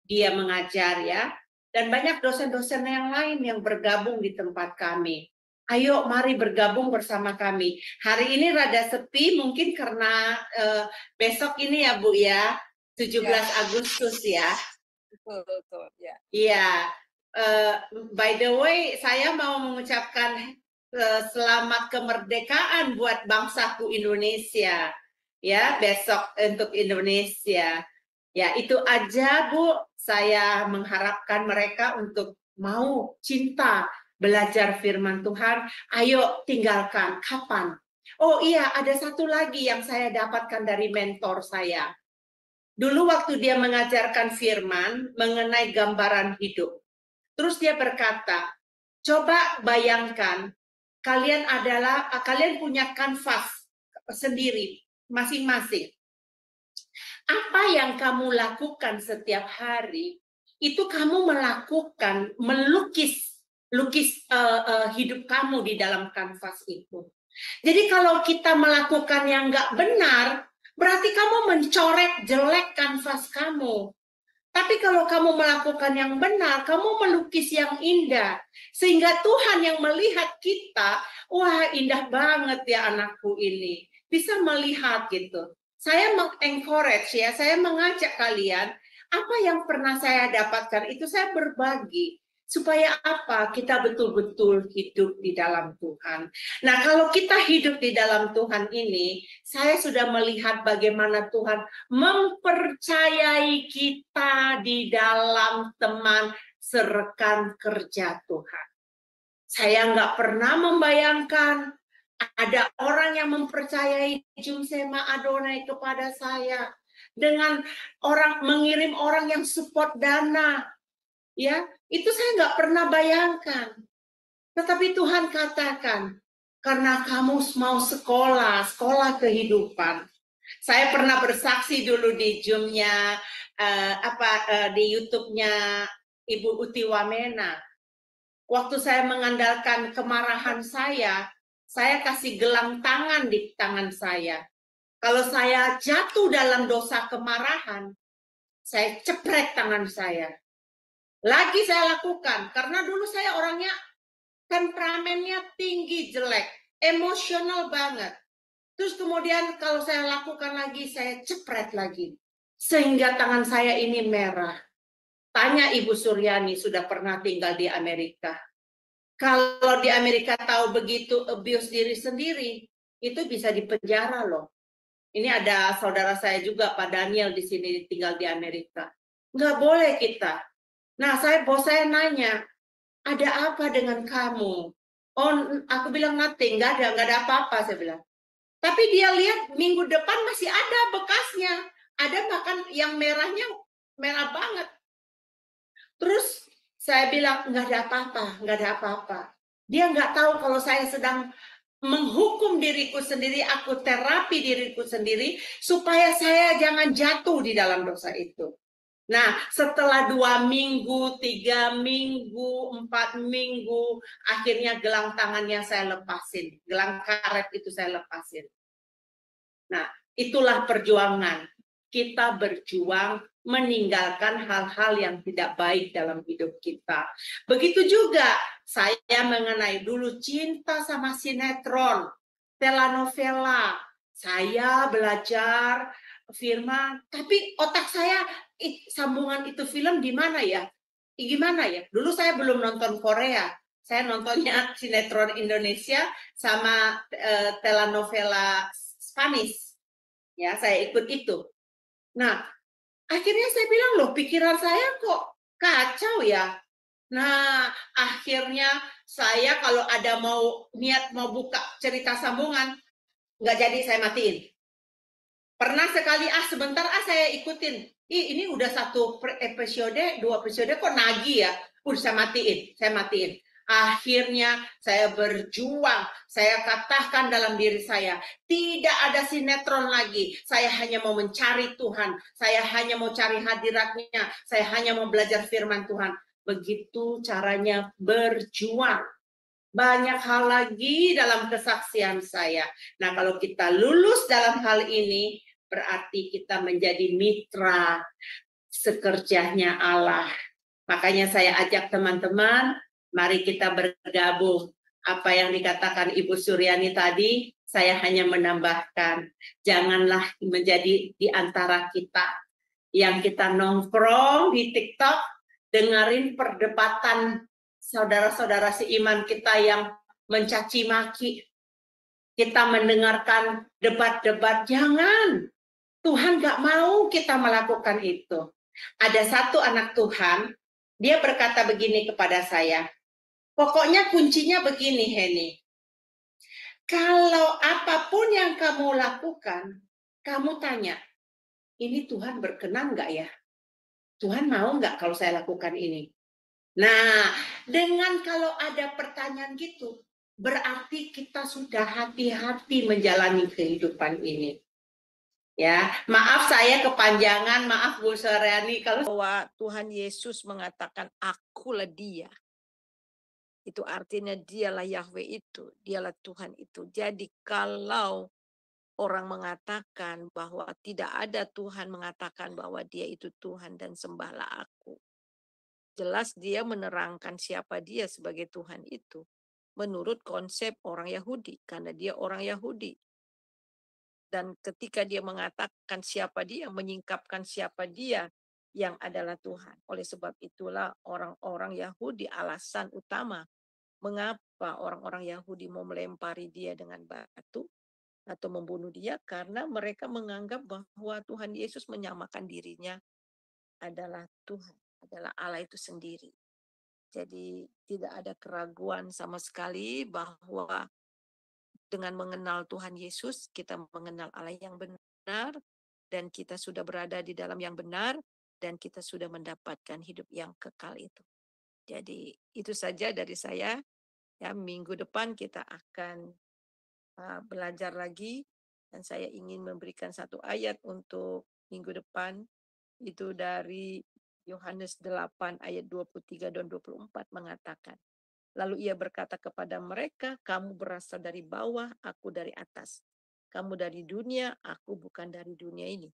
dia mengajar ya. Dan banyak dosen-dosen yang lain yang bergabung di tempat kami. Ayo mari bergabung bersama kami. Hari ini rada sepi mungkin karena besok ini ya Bu ya, 17 Agustus ya. Betul, ya. Iya. By the way, saya mau mengucapkan selamat kemerdekaan buat bangsaku Indonesia. Ya, besok untuk Indonesia. Ya, itu aja Bu, saya mengharapkan mereka untuk mau cinta belajar firman Tuhan. Ayo tinggalkan, kapan? Oh iya, ada satu lagi yang saya dapatkan dari mentor saya. Dulu waktu dia mengajarkan firman mengenai gambaran hidup. Terus dia berkata, coba bayangkan, kalian punya kanvas sendiri, masing-masing. Apa yang kamu lakukan setiap hari, itu kamu melukis hidup kamu di dalam kanvas itu. Jadi kalau kita melakukan yang nggak benar, berarti kamu mencoret jelek kanvas kamu. Tapi kalau kamu melakukan yang benar, kamu melukis yang indah. Sehingga Tuhan yang melihat kita, wah indah banget ya anakku ini. Bisa melihat gitu. Saya mengencourage ya, saya mengajak kalian, apa yang pernah saya dapatkan itu saya berbagi. Supaya apa? Kita betul-betul hidup di dalam Tuhan. Nah, kalau kita hidup di dalam Tuhan ini, saya sudah melihat bagaimana Tuhan mempercayai kita di dalam teman serekan kerja Tuhan. Saya nggak pernah membayangkan ada orang yang mempercayai Jumsema Adonai kepada saya dengan mengirim orang yang support dana. Ya, itu saya nggak pernah bayangkan. Tetapi Tuhan katakan, karena kamu mau sekolah kehidupan. Saya pernah bersaksi dulu di Zoom-nya, di YouTube-nya Ibu Uti Wamena. Waktu saya mengandalkan kemarahan saya kasih gelang tangan di tangan saya. Kalau saya jatuh dalam dosa kemarahan, saya cepret tangan saya. Lagi saya lakukan, karena dulu saya orangnya temperamennya tinggi, jelek, emosional banget. Terus kemudian kalau saya lakukan lagi, saya cepret lagi. Sehingga tangan saya ini merah. Tanya Ibu Suryani, sudah pernah tinggal di Amerika. Kalau di Amerika tahu begitu abuse diri sendiri, itu bisa dipenjara loh. Ini ada saudara saya juga, Pak Daniel di sini tinggal di Amerika. Nggak boleh kita. Nah, bos saya nanya, ada apa dengan kamu? Oh, aku bilang nothing, nggak ada apa-apa, saya bilang. Tapi dia lihat minggu depan masih ada bekasnya. Ada bahkan yang merahnya merah banget. Terus saya bilang, nggak ada apa-apa. Dia nggak tahu kalau saya sedang menghukum diriku sendiri, aku terapi diriku sendiri, supaya saya jangan jatuh di dalam dosa itu. Nah, setelah 2 minggu, 3 minggu, 4 minggu, akhirnya gelang tangannya saya lepasin. Gelang karet itu saya lepasin. Nah, itulah perjuangan. Kita berjuang meninggalkan hal-hal yang tidak baik dalam hidup kita. Begitu juga saya mengenai dulu cinta sama sinetron, telenovela. Saya belajar firman, tapi otak saya sambungan itu film di mana ya? Gimana ya? Dulu saya belum nonton Korea. Saya nontonnya sinetron Indonesia sama telenovela Spanish. Ya, saya ikut itu. Nah, akhirnya saya bilang, loh, pikiran saya kok kacau ya. Nah, akhirnya saya kalau ada niat mau buka cerita sambungan, nggak jadi, saya matiin. Pernah sekali, sebentar saya ikutin. Ini udah 1 episode, 2 episode kok nagih ya. saya matiin. Akhirnya saya berjuang, saya katakan dalam diri saya, tidak ada sinetron lagi. Saya hanya mau mencari Tuhan, saya hanya mau cari hadiratnya, saya hanya mau belajar firman Tuhan. Begitu caranya berjuang. Banyak hal lagi dalam kesaksian saya. Nah, kalau kita lulus dalam hal ini, berarti kita menjadi mitra sekerjanya Allah. Makanya saya ajak teman-teman, mari kita bergabung. Apa yang dikatakan Ibu Suryani tadi, saya hanya menambahkan, janganlah menjadi di antara kita yang kita nongkrong di TikTok, dengerin perdebatan saudara-saudara seiman kita yang mencaci maki. Kita mendengarkan debat-debat, jangan. Tuhan gak mau kita melakukan itu. Ada satu anak Tuhan, dia berkata begini kepada saya, pokoknya kuncinya begini, Henny. Kalau apapun yang kamu lakukan, kamu tanya, ini Tuhan berkenan nggak ya? Tuhan mau nggak kalau saya lakukan ini? Nah, dengan kalau ada pertanyaan gitu, berarti kita sudah hati-hati menjalani kehidupan ini. Ya, maaf saya kepanjangan, maaf Bu Suryani kalau bahwa Tuhan Yesus mengatakan akulah dia. Itu artinya dialah Yahweh itu, dialah Tuhan itu. Jadi kalau orang mengatakan bahwa tidak ada Tuhan mengatakan bahwa dia itu Tuhan dan sembahlah aku. Jelas dia menerangkan siapa dia sebagai Tuhan itu. Menurut konsep orang Yahudi, karena dia orang Yahudi. Dan ketika dia mengatakan siapa dia, menyingkapkan siapa dia yang adalah Tuhan. Oleh sebab itulah orang-orang Yahudi alasan utama mengapa orang-orang Yahudi mau melempari dia dengan batu atau membunuh dia, karena mereka menganggap bahwa Tuhan Yesus menyamakan dirinya adalah Tuhan, adalah Allah itu sendiri. Jadi tidak ada keraguan sama sekali bahwa dengan mengenal Tuhan Yesus, kita mengenal Allah yang benar, dan kita sudah berada di dalam yang benar, dan kita sudah mendapatkan hidup yang kekal itu. Jadi itu saja dari saya. Ya, minggu depan kita akan belajar lagi, dan saya ingin memberikan satu ayat untuk minggu depan, itu dari Yohanes 8 ayat 23 dan 24 mengatakan, lalu ia berkata kepada mereka, kamu berasal dari bawah, aku dari atas. Kamu dari dunia, aku bukan dari dunia ini.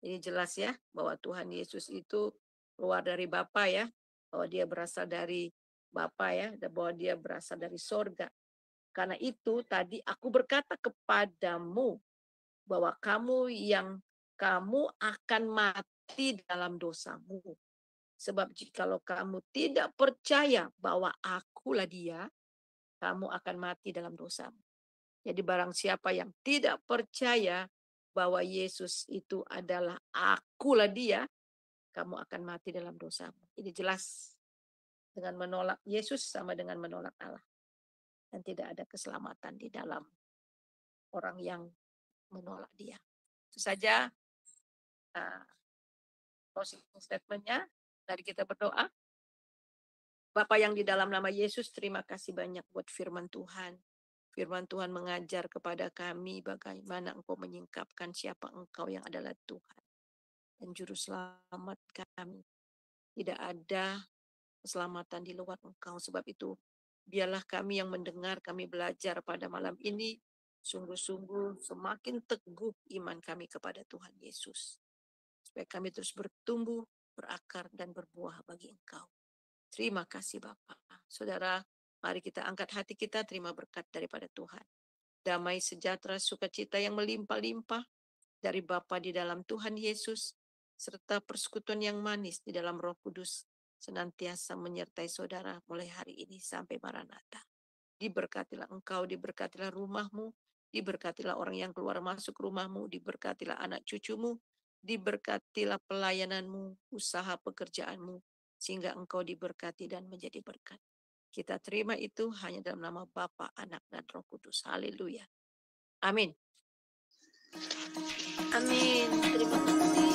Ini jelas ya, bahwa Tuhan Yesus itu keluar dari Bapa ya, bahwa dia berasal dari Bapa ya, dan bahwa dia berasal dari sorga. Karena itu tadi aku berkata kepadamu, bahwa kamu akan mati dalam dosamu. Sebab jikalau kamu tidak percaya bahwa akulah dia, kamu akan mati dalam dosamu. Jadi barang siapa yang tidak percaya bahwa Yesus itu adalah akulah dia, kamu akan mati dalam dosamu. Ini jelas, dengan menolak Yesus sama dengan menolak Allah. Dan tidak ada keselamatan di dalam orang yang menolak dia. Itu saja closing statement-nya. Mari kita berdoa. Bapa yang di dalam nama Yesus, terima kasih banyak buat firman Tuhan. Firman Tuhan mengajar kepada kami bagaimana Engkau menyingkapkan siapa Engkau yang adalah Tuhan dan Juru Selamat kami. Tidak ada keselamatan di luar Engkau. Sebab itu, biarlah kami yang mendengar, kami belajar pada malam ini, sungguh-sungguh semakin teguh iman kami kepada Tuhan Yesus. Supaya kami terus bertumbuh, berakar, dan berbuah bagi Engkau. Terima kasih Bapak. Saudara, mari kita angkat hati kita, terima berkat daripada Tuhan. Damai sejahtera, sukacita yang melimpah-limpah dari Bapa di dalam Tuhan Yesus, serta persekutuan yang manis di dalam Roh Kudus, senantiasa menyertai saudara mulai hari ini sampai Maranatha. Diberkatilah engkau, diberkatilah rumahmu, diberkatilah orang yang keluar masuk rumahmu, diberkatilah anak cucumu, diberkatilah pelayananmu, usaha pekerjaanmu, sehingga engkau diberkati dan menjadi berkat. Kita terima itu hanya dalam nama Bapa, Anak, dan Roh Kudus. Haleluya. Amin. Amin. Terima kasih.